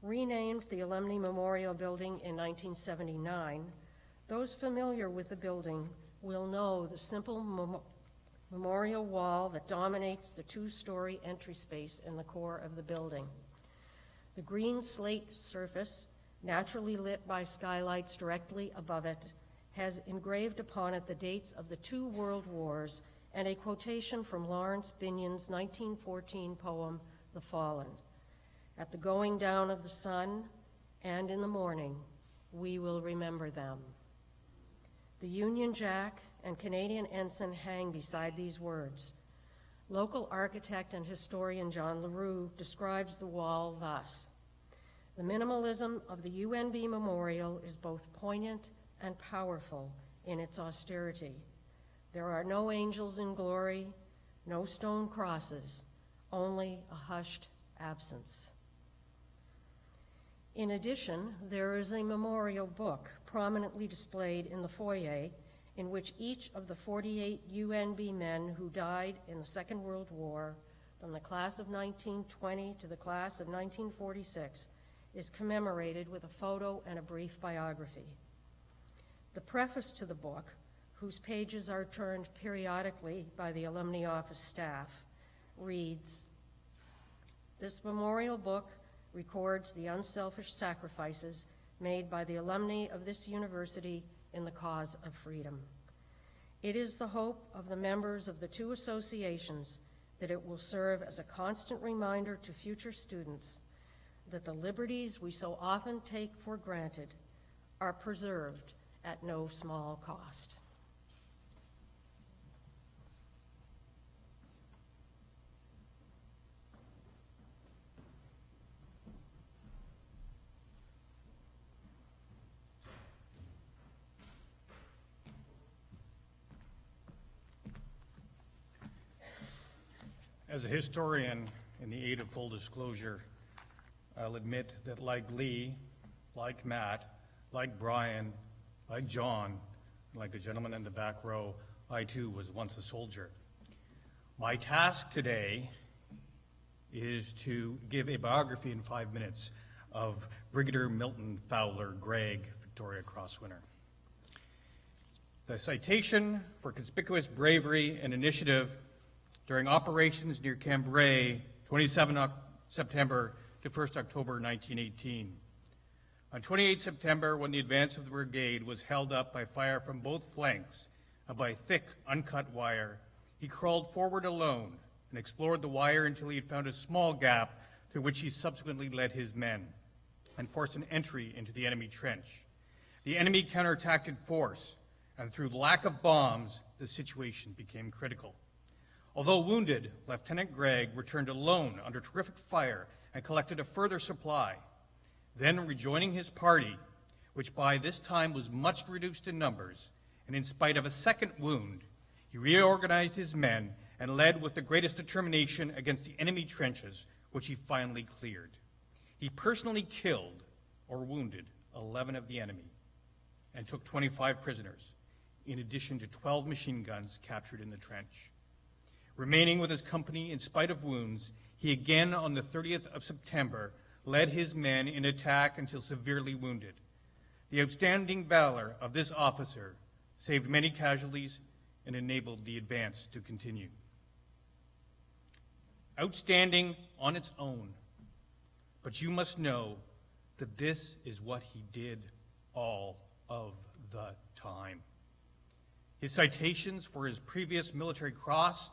Renamed the Alumni Memorial Building in 1979, Those familiar with the building will know the simple memorial wall that dominates the two-story entry space in the core of the building. The green slate surface, naturally lit by skylights directly above it, has engraved upon it the dates of the 2 world wars and a quotation from Lawrence Binyon's 1914 poem, The Fallen. At the going down of the sun and in the morning, we will remember them. The Union Jack and Canadian ensign hang beside these words. Local architect and historian John LaRue describes the wall thus: the minimalism of the UNB Memorial is both poignant and powerful in its austerity. There are no angels in glory, no stone crosses, only a hushed absence. In addition, there is a memorial book prominently displayed in the foyer in which each of the 48 UNB men who died in the Second World War, from the class of 1920 to the class of 1946, is commemorated with a photo and a brief biography. The preface to the book, whose pages are turned periodically by the alumni office staff, reads, "This memorial book records the unselfish sacrifices made by the alumni of this university in the cause of freedom. It is the hope of the members of the 2 associations that it will serve as a constant reminder to future students that the liberties we so often take for granted are preserved at no small cost." As a historian, in the aid of full disclosure, I'll admit that like Lee, like Matt, like Brian, like John, like the gentleman in the back row, I too was once a soldier. My task today is to give a biography in 5 minutes of Brigadier Milton Fowler Gregg, Victoria Cross winner. The citation for conspicuous bravery and initiative during operations near Cambrai, 27 September to 1st October 1918. On 28 September, when the advance of the brigade was held up by fire from both flanks and by thick, uncut wire, he crawled forward alone and explored the wire until he had found a small gap through which he subsequently led his men and forced an entry into the enemy trench. The enemy counterattacked in force, and through lack of bombs, the situation became critical. Although wounded, Lieutenant Gregg returned alone under terrific fire and collected a further supply. Then, rejoining his party, which by this time was much reduced in numbers, and in spite of a second wound, he reorganized his men and led with the greatest determination against the enemy trenches, which he finally cleared. He personally killed or wounded 11 of the enemy and took 25 prisoners, in addition to 12 machine guns captured in the trench. Remaining with his company in spite of wounds, he again on the 30th of September led his men in attack until severely wounded. The outstanding valor of this officer saved many casualties and enabled the advance to continue. Outstanding on its own, but you must know that this is what he did all of the time. His citations for his previous military cross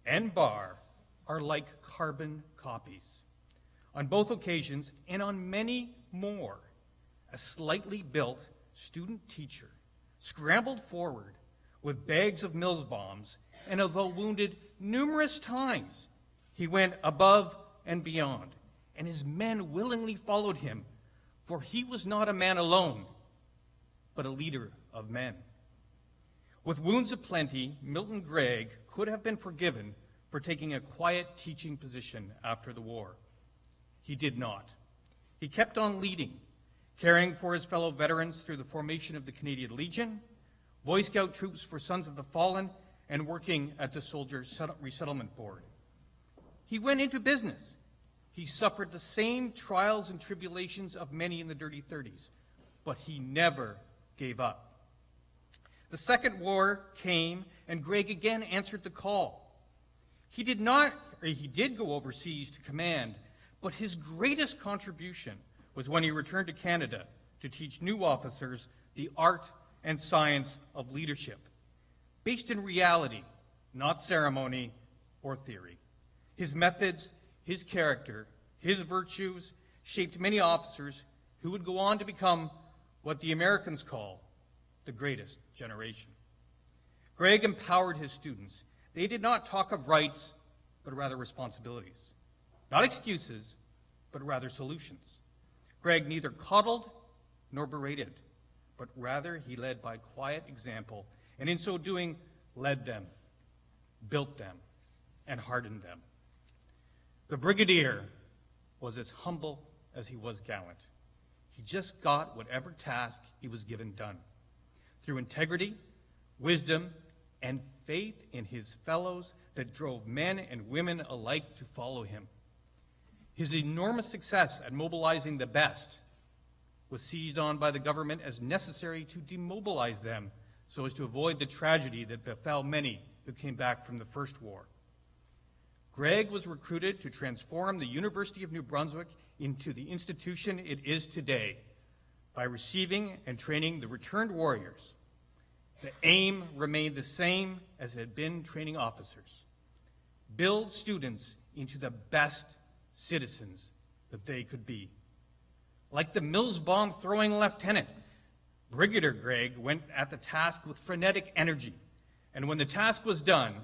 and bar are like carbon copies. On both occasions, and on many more, a slightly built student teacher scrambled forward with bags of Mills bombs, and although wounded numerous times, he went above and beyond, and his men willingly followed him, for he was not a man alone, but a leader of men. With wounds aplenty, Milton Gregg could have been forgiven for taking a quiet teaching position after the war. He did not. He kept on leading, caring for his fellow veterans through the formation of the Canadian Legion, Boy Scout troops for Sons of the Fallen, and working at the Soldier Resettlement Board. He went into business. He suffered the same trials and tribulations of many in the dirty 30s, but he never gave up. The Second War came, and Greg again answered the call. He did go overseas to command, but his greatest contribution was when he returned to Canada to teach new officers the art and science of leadership, based in reality, not ceremony or theory. His methods, his character, his virtues shaped many officers who would go on to become what the Americans call the greatest generation. Greg empowered his students. They did not talk of rights, but rather responsibilities. Not excuses, but rather solutions. Greg neither coddled nor berated, but rather he led by quiet example, and in so doing, led them, built them, and hardened them. The brigadier was as humble as he was gallant. He just got whatever task he was given done, through integrity, wisdom, and faith in his fellows that drove men and women alike to follow him. His enormous success at mobilizing the best was seized on by the government as necessary to demobilize them so as to avoid the tragedy that befell many who came back from the First War. Greg was recruited to transform the University of New Brunswick into the institution it is today by receiving and training the returned warriors. The aim remained the same as it had been training officers: build students into the best citizens that they could be. Like the Mills bomb-throwing lieutenant, Brigadier Greg went at the task with frenetic energy, and when the task was done,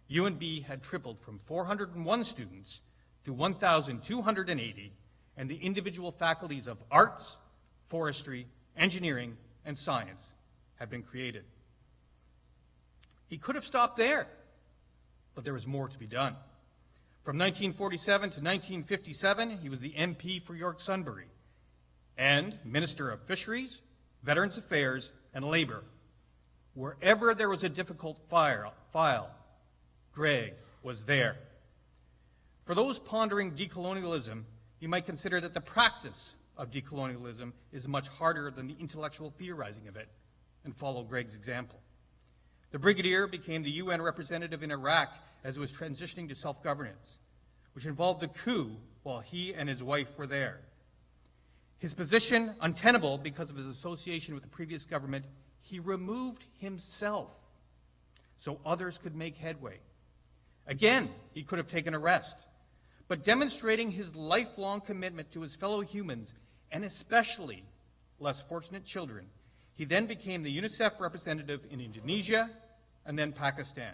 UNB had tripled from 401 students to 1,280, and the individual faculties of arts, forestry, engineering, and science had been created. He could have stopped there, but there was more to be done. From 1947 to 1957, he was the MP for York-Sunbury and Minister of Fisheries, Veterans Affairs, and Labor. Wherever there was a difficult file, Greg was there. For those pondering decolonialism, you might consider that the practice of decolonialism is much harder than the intellectual theorizing of it, and follow Greg's example. The brigadier became the UN representative in Iraq as it was transitioning to self-governance, which involved a coup while he and his wife were there. His position untenable because of his association with the previous government, he removed himself so others could make headway. Again, he could have taken a rest, but demonstrating his lifelong commitment to his fellow humans, and especially less fortunate children, he then became the UNICEF representative in Indonesia and then Pakistan.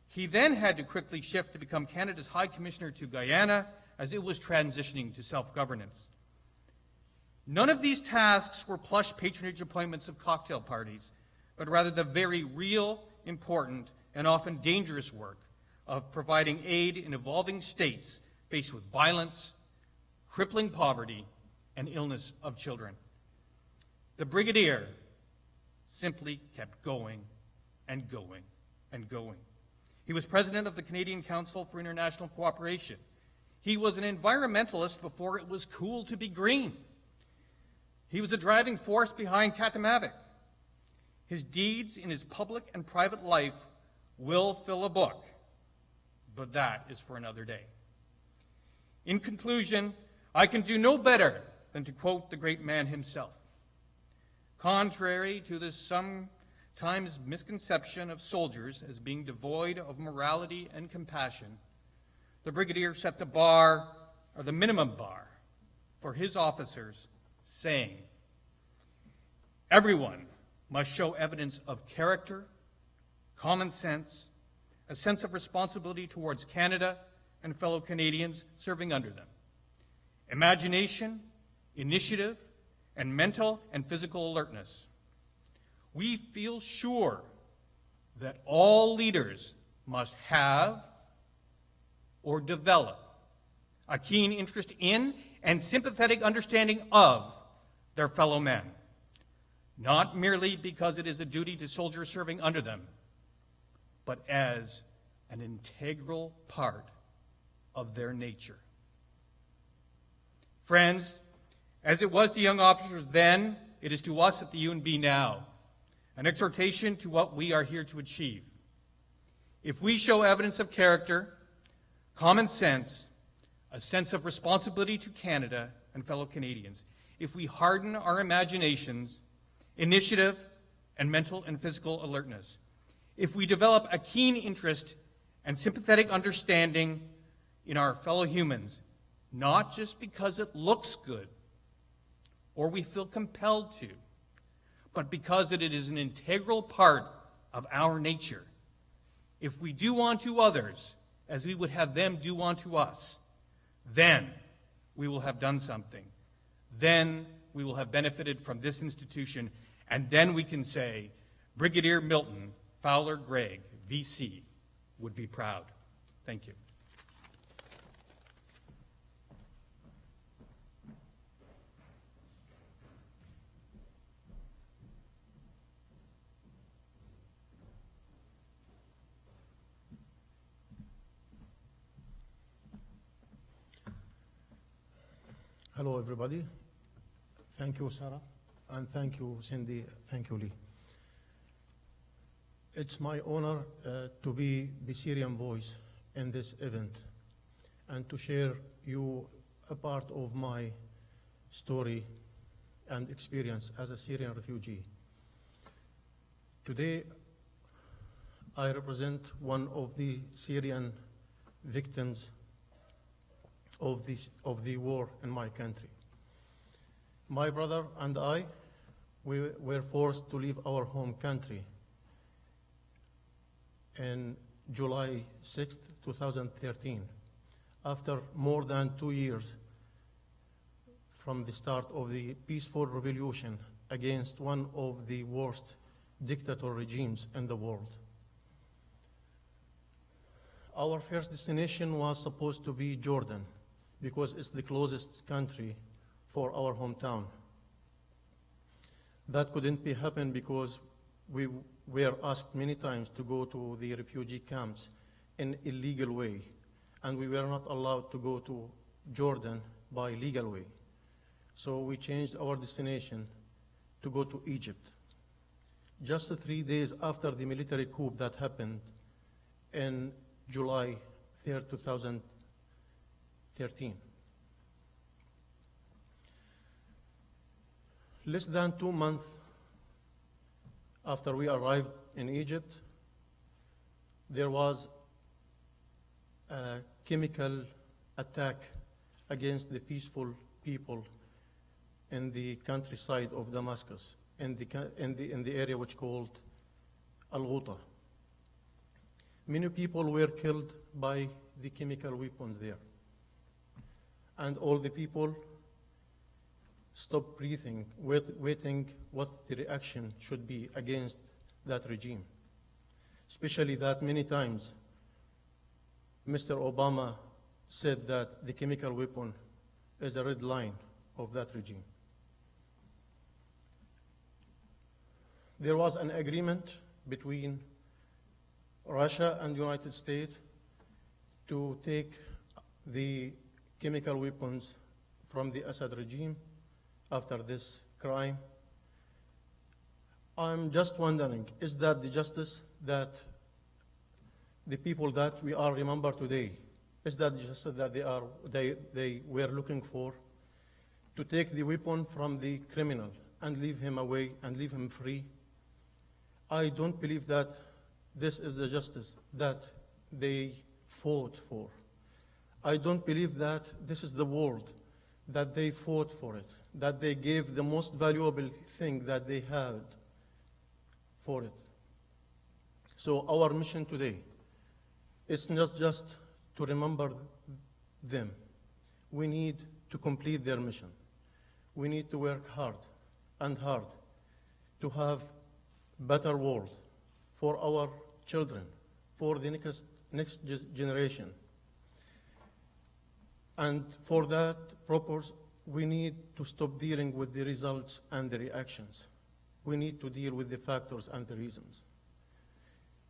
He then had to quickly shift to become Canada's High Commissioner to Guyana as it was transitioning to self-governance. None of these tasks were plush patronage appointments of cocktail parties, but rather the very real, important, and often dangerous work of providing aid in evolving states faced with violence, crippling poverty, and illness of children. The brigadier simply kept going and going and going. He was president of the Canadian Council for International Cooperation. He was an environmentalist before it was cool to be green. He was a driving force behind Katamavik. His deeds in his public and private life will fill a book, but that is for another day. In conclusion, I can do no better than to quote the great man himself. Contrary to the sometimes misconception of soldiers as being devoid of morality and compassion, the brigadier set the bar, or the minimum bar, for his officers, saying, everyone must show evidence of character, common sense, a sense of responsibility towards Canada and fellow Canadians serving under them, imagination, initiative, and mental and physical alertness. We feel sure that all leaders must have or develop a keen interest in and sympathetic understanding of their fellow men, not merely because it is a duty to soldiers serving under them, but as an integral part of their nature. Friends, as it was to young officers then, it is to us at the UNB now. an exhortation to what we are here to achieve. If we show evidence of character, common sense, a sense of responsibility to Canada and fellow Canadians, if we harden our imaginations, initiative, and mental and physical alertness, if we develop a keen interest and sympathetic understanding in our fellow humans, not just because it looks good or we feel compelled to, but because it is an integral part of our nature. If we do unto others as we would have them do unto us, then we will have done something. Then we will have benefited from this institution, and then we can say, Brigadier Milton Fowler Gregg, VC, would be proud. Thank you. Hello, everybody. Thank you, Sarah, and thank you, Cindy. Thank you, Lee. It's my honor to be the Syrian voice in this event and to share you a part of my story and experience as a Syrian refugee. Today, I represent one of the Syrian victims of the war in my country. My brother and I, we were forced to leave our home country in July 6, 2013, after more than 2 years from the start of the peaceful revolution against one of the worst dictator regimes in the world. Our first destination was supposed to be Jordan, because it's the closest country for our hometown. That couldn't be happen because we were asked many times to go to the refugee camps in illegal way, and we were not allowed to go to Jordan by legal way. So we changed our destination to go to Egypt. Just 3 days after the military coup that happened in July 3rd, 2013. Less than 2 months after we arrived in Egypt, there was a chemical attack against the peaceful people in the countryside of Damascus, in the area which called Al-Ghouta. Many people were killed by the chemical weapons there. And all the people stopped breathing, waiting what the reaction should be against that regime. Especially that many times Mr. Obama said that the chemical weapon is a red line of that regime. There was an agreement between Russia and the United States to take the chemical weapons from the Assad regime after this crime. I'm just wondering, is that the justice that the people that we are remember today, is that the justice that they were looking for, to take the weapon from the criminal and leave him away and leave him free? I don't believe that this is the justice that they fought for. I don't believe that this is the world that they fought for it, that they gave the most valuable thing that they had for it. So our mission today is not just to remember them. We need to complete their mission. We need to work hard and hard to have better world for our children, for the next generation. And for that purpose, we need to stop dealing with the results and the reactions. We need to deal with the factors and the reasons.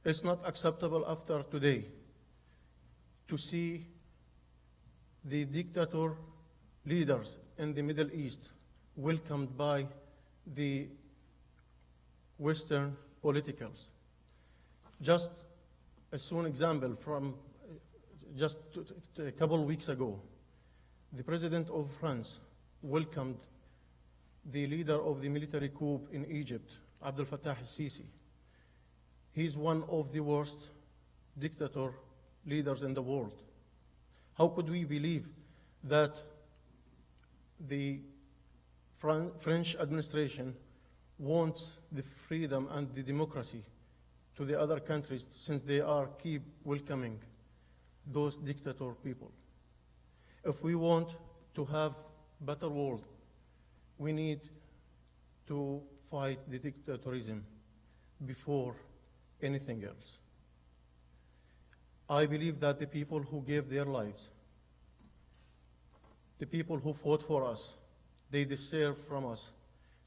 It's not acceptable after today to see the dictator leaders in the Middle East welcomed by the Western politicals. Just a soon example from just a couple of weeks ago, the President of France welcomed the leader of the military coup in Egypt, Abdel Fattah al-Sisi. He's one of the worst dictator leaders in the world. How could we believe that the French administration wants the freedom and the democracy to the other countries, since they keep welcoming those dictator people? If we want to have better world, we need to fight the dictatorism before anything else. I believe that the people who gave their lives, the people who fought for us, they deserve from us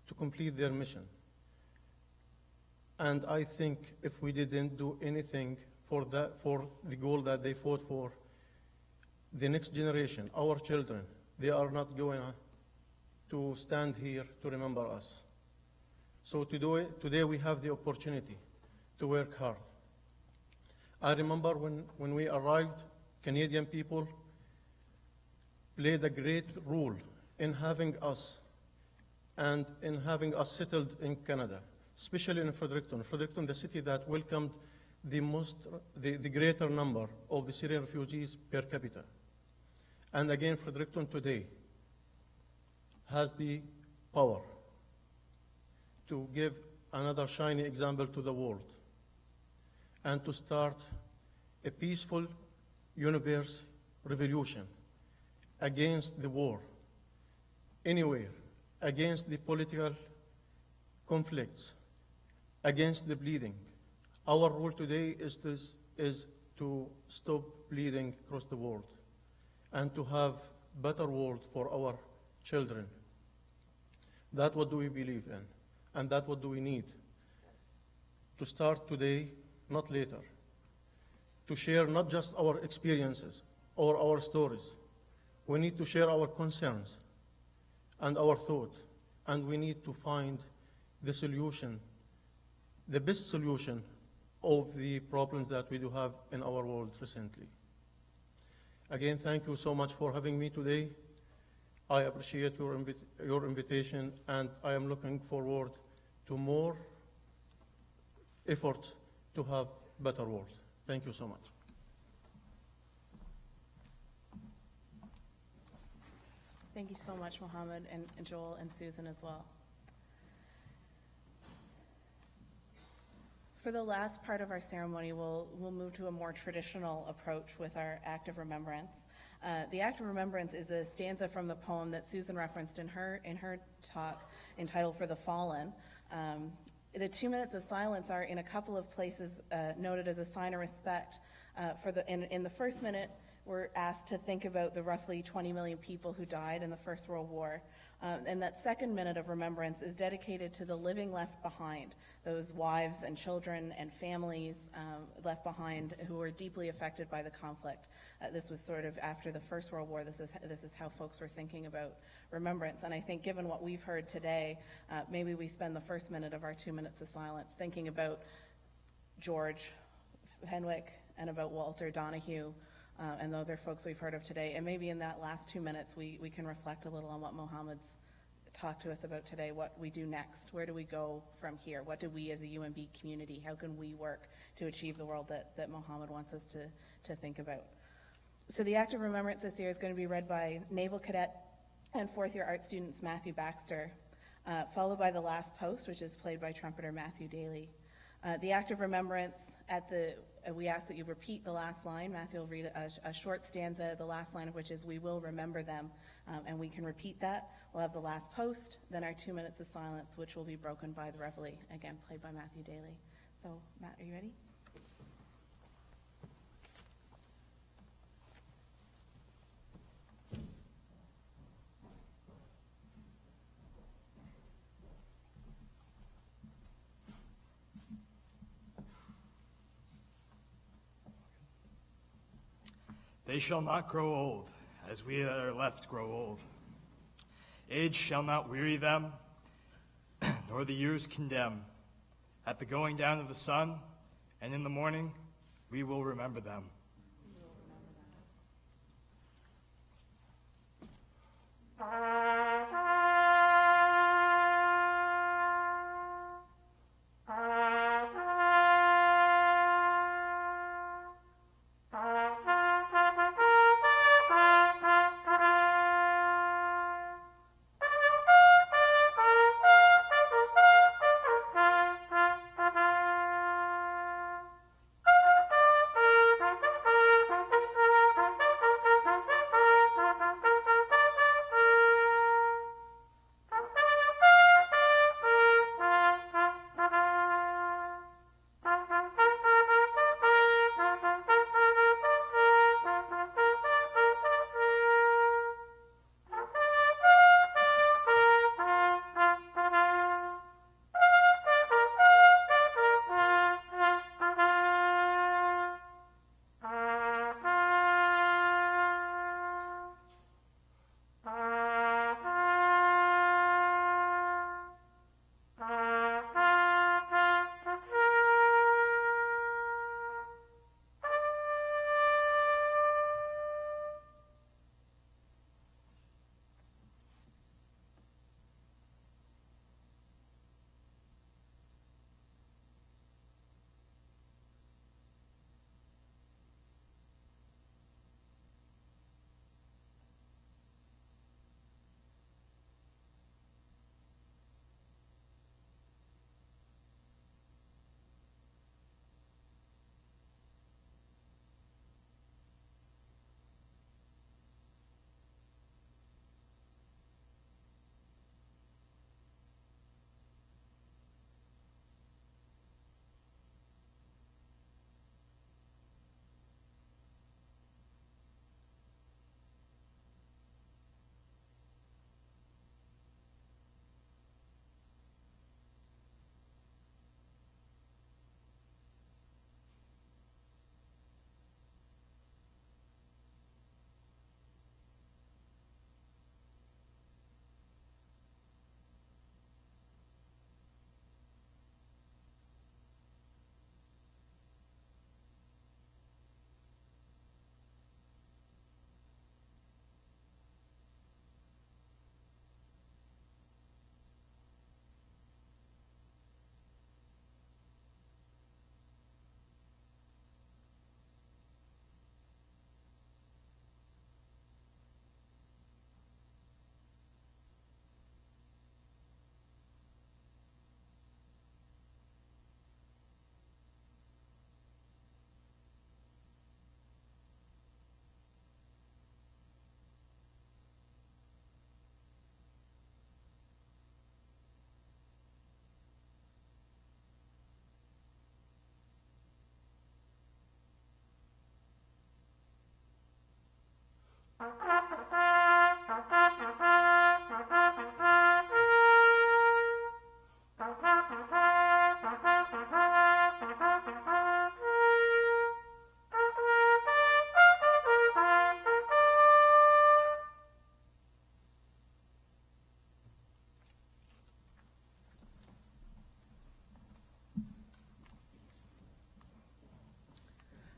to complete their mission. And I think if we didn't do anything for the goal that they fought for, the next generation, our children, they are not going to stand here to remember us. So today we have the opportunity to work hard. I remember when we arrived, Canadian people played a great role in having us and in having us settled in Canada, especially in Fredericton. Fredericton, the city that welcomed the greater number of the Syrian refugees per capita. And again, Fredericton today has the power to give another shiny example to the world and to start a peaceful universe revolution against the war anywhere, against the political conflicts, against the bleeding. Our role today is to stop bleeding across the world and to have better world for our children. That's what do we believe in, and that's what do we need. To start today, not later. To share not just our experiences or our stories. We need to share our concerns and our thoughts, and we need to find the solution, the best solution of the problems that we do have in our world recently. Again, thank you so much for having me today. I appreciate your invitation, and I am looking forward to more efforts to have better world. Thank you so much. Thank you so much, Mohammed, and Joel and Susan as well. For the last part of our ceremony, we'll move to a more traditional approach with our Act of Remembrance. The Act of Remembrance is a stanza from the poem that Susan referenced in her talk entitled For the Fallen. The 2 minutes of silence are in a couple of places noted as a sign of respect. In the first minute, we're asked to think about the roughly 20 million people who died in the First World War. And that second minute of remembrance is dedicated to the living left behind, those wives and children and families left behind who were deeply affected by the conflict. This was sort of after the First World War. This is how folks were thinking about remembrance. And I think given what we've heard today, maybe we spend the first minute of our 2 minutes of silence thinking about George Fenwick and about Walter Donahue and the other folks we've heard of today. And maybe in that last 2 minutes, we can reflect a little on what Mohammed's talked to us about today, what we do next. Where do we go from here? What do we as a UNB community, how can we work to achieve the world that Mohammed wants us to think about? So the Act of Remembrance this year is going to be read by Naval Cadet and fourth-year art students Matthew Baxter, followed by the last post, which is played by trumpeter Matthew Daly. The Act of Remembrance, we ask that you repeat the last line. Matthew will read a short stanza, the last line of which is, "We will remember them," and we can repeat that. We'll have the last post, then our 2 minutes of silence, which will be broken by the reveille, again, played by Matthew Daly. So, Matt, are you ready? They shall not grow old, as we that are left grow old. Age shall not weary them, nor the years condemn. At the going down of the sun, and in the morning, we will remember them.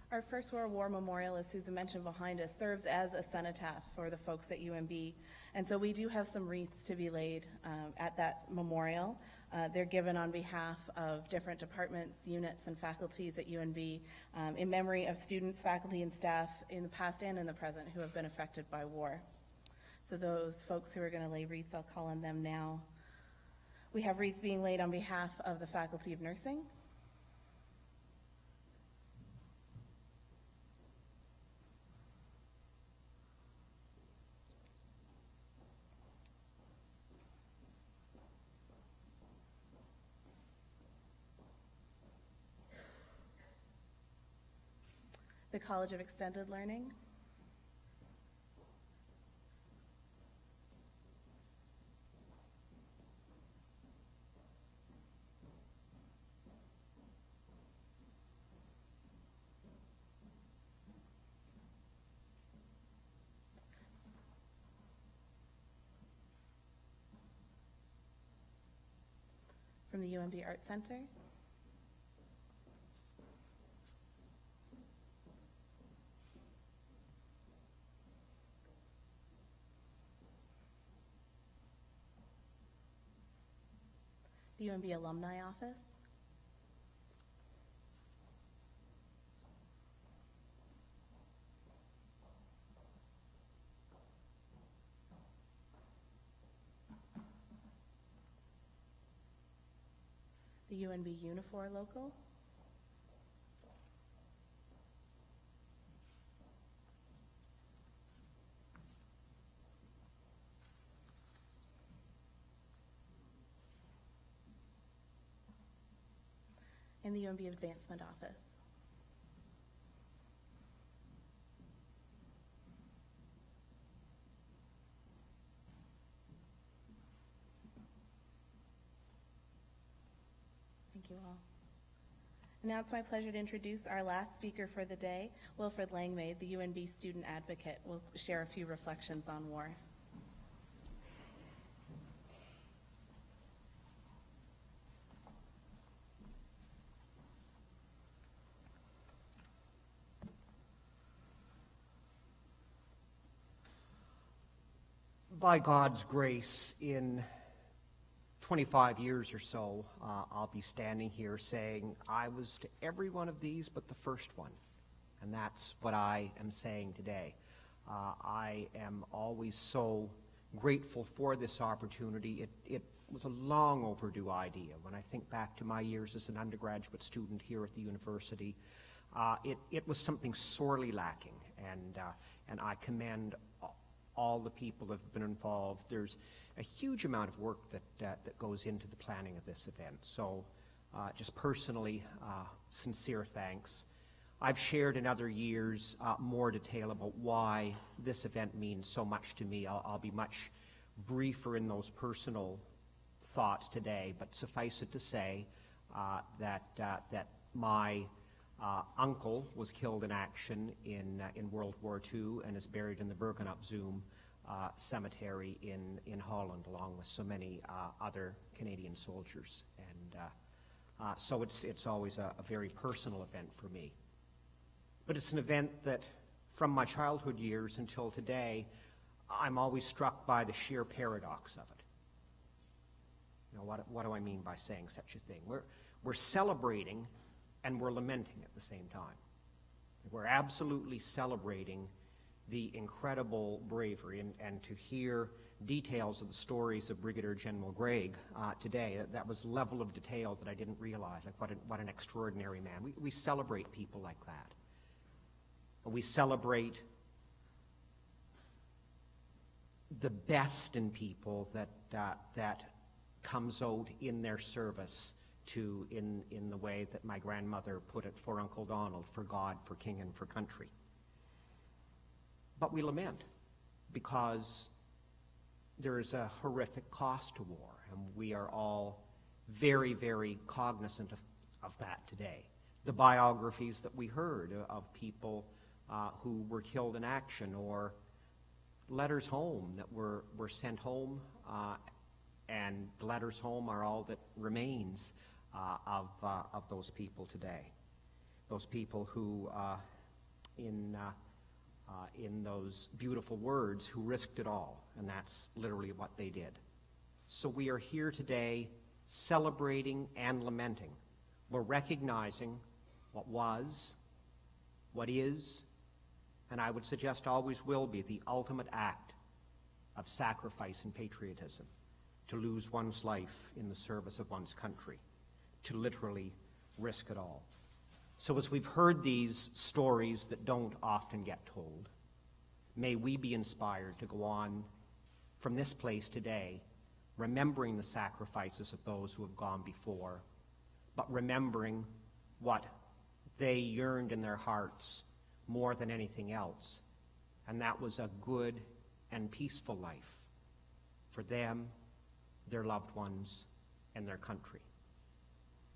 Our First World War Memorial, as Susan mentioned behind us, serves as a cenotaph for the folks at UNB. And so we do have some wreaths to be laid at that memorial. They're given on behalf of different departments, units, and faculties at UNB in memory of students, faculty, and staff in the past and in the present who have been affected by war. So those folks who are going to lay wreaths, I'll call on them now. We have wreaths being laid on behalf of the Faculty of Nursing, the College of Extended Learning, from the UNB Art Center, the UNB Alumni Office, the UNB Unifor Local, and the UNB Advancement Office. Thank you all. And now it's my pleasure to introduce our last speaker for the day, Wilfred Langmaid, the UNB student advocate, will share a few reflections on war. By God's grace, in 25 years or so, I'll be standing here saying I was to every one of these but the first one. And that's what I am saying today. I am always so grateful for this opportunity. It was a long overdue idea. When I think back to my years as an undergraduate student here at the university, it was something sorely lacking, and I commend all the people that have been involved. There's a huge amount of work that goes into the planning of this event. So just personally, sincere thanks. I've shared in other years more detail about why this event means so much to me. I'll be much briefer in those personal thoughts today, but suffice it to say that my uncle was killed in action in World War II and is buried in the Bergen-op-Zoom cemetery in Holland, along with so many other Canadian soldiers. And so it's always a very personal event for me. But it's an event that, from my childhood years until today, I'm always struck by the sheer paradox of it. You know, what do I mean by saying such a thing? We're celebrating and we're lamenting at the same time. We're absolutely celebrating the incredible bravery, and to hear details of the stories of Brigadier General Gregg today, that was a level of detail that I didn't realize, like what an extraordinary man. We celebrate people like that. We celebrate the best in people that comes out in their service to, in the way that my grandmother put it, for Uncle Donald, for God, for King, and for country. But we lament because there is a horrific cost to war, and we are all very, very cognizant of that today. The biographies that we heard of people who were killed in action, or letters home that were sent home, and the letters home are all that remains of those people today. Those people who, in those beautiful words, who risked it all, and that's literally what they did. So we are here today celebrating and lamenting. We're recognizing what was, what is, and I would suggest always will be, the ultimate act of sacrifice and patriotism, to lose one's life in the service of one's country, to literally risk it all. So as we've heard these stories that don't often get told, may we be inspired to go on from this place today, remembering the sacrifices of those who have gone before, but remembering what they yearned in their hearts more than anything else, and that was a good and peaceful life for them, their loved ones, and their country.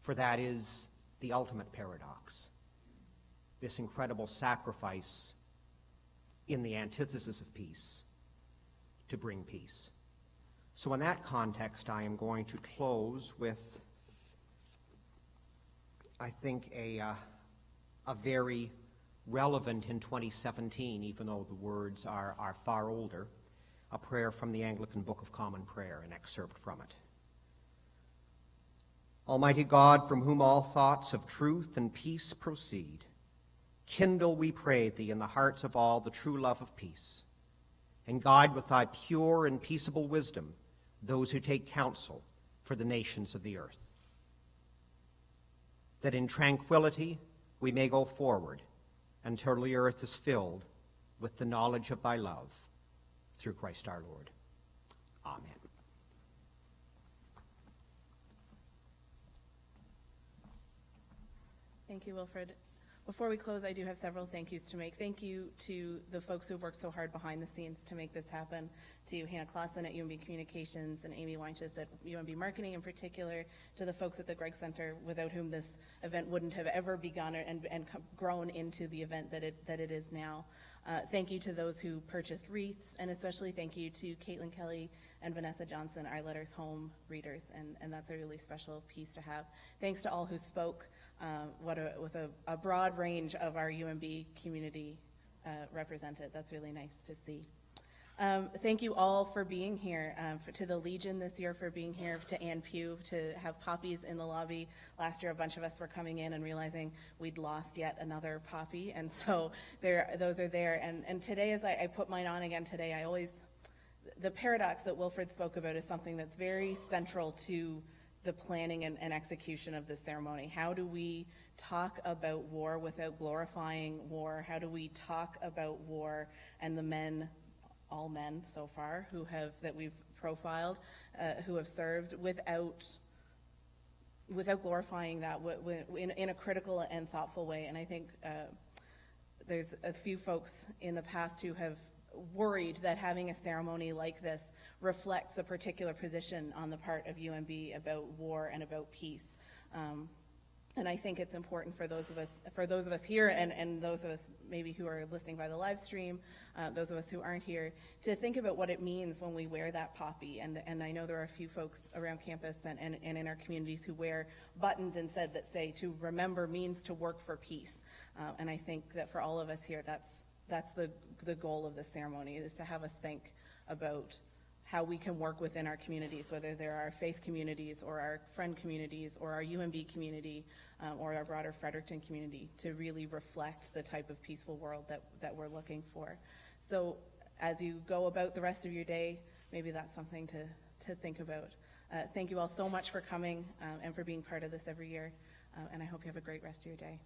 For that is the ultimate paradox, this incredible sacrifice in the antithesis of peace to bring peace. So in that context, I am going to close with, I think, a very relevant in 2017, even though the words are far older, a prayer from the Anglican Book of Common Prayer, an excerpt from it. Almighty God, from whom all thoughts of truth and peace proceed, kindle, we pray thee, in the hearts of all the true love of peace, and guide with thy pure and peaceable wisdom those who take counsel for the nations of the earth, that in tranquility we may go forward until the earth is filled with the knowledge of thy love, through Christ our Lord. Amen. Thank you, Wilfred. Before we close, I do have several thank yous to make. Thank you to the folks who've worked so hard behind the scenes to make this happen, to Hannah Clausen at UNB Communications and Amy Weinches at UNB Marketing in particular, to the folks at the Gregg Center, without whom this event wouldn't have ever begun and grown into the event that it is now. Thank you to those who purchased wreaths, and especially thank you to Caitlin Kelly and Vanessa Johnson, our Letters Home readers, and that's a really special piece to have. Thanks to all who spoke, with a broad range of our UNB community represented. That's really nice to see. Thank you all for being here, to the Legion this year for being here, to Ann Pugh, to have poppies in the lobby. Last year, a bunch of us were coming in and realizing we'd lost yet another poppy, and so those are there. And today, as I put mine on again today, the paradox that Wilfred spoke about is something that's very central to the planning and execution of this ceremony. How do we talk about war without glorifying war? How do we talk about war and the men, all men so far, that we've profiled, who have served, without glorifying that in a critical and thoughtful way? And I think there's a few folks in the past who have worried that having a ceremony like this reflects a particular position on the part of UNB about war and about peace. And I think it's important for those of us here and those of us maybe who are listening by the live stream, those of us who aren't here, to think about what it means when we wear that poppy. And I know there are a few folks around campus and in our communities who wear buttons instead that say to remember means to work for peace. And I think that for all of us here, that's the goal of the ceremony, is to have us think about how we can work within our communities, whether they're our faith communities or our friend communities or our UNB community or our broader Fredericton community, to really reflect the type of peaceful world that we're looking for. So as you go about the rest of your day, maybe that's something to think about. Thank you all so much for coming and for being part of this every year, and I hope you have a great rest of your day.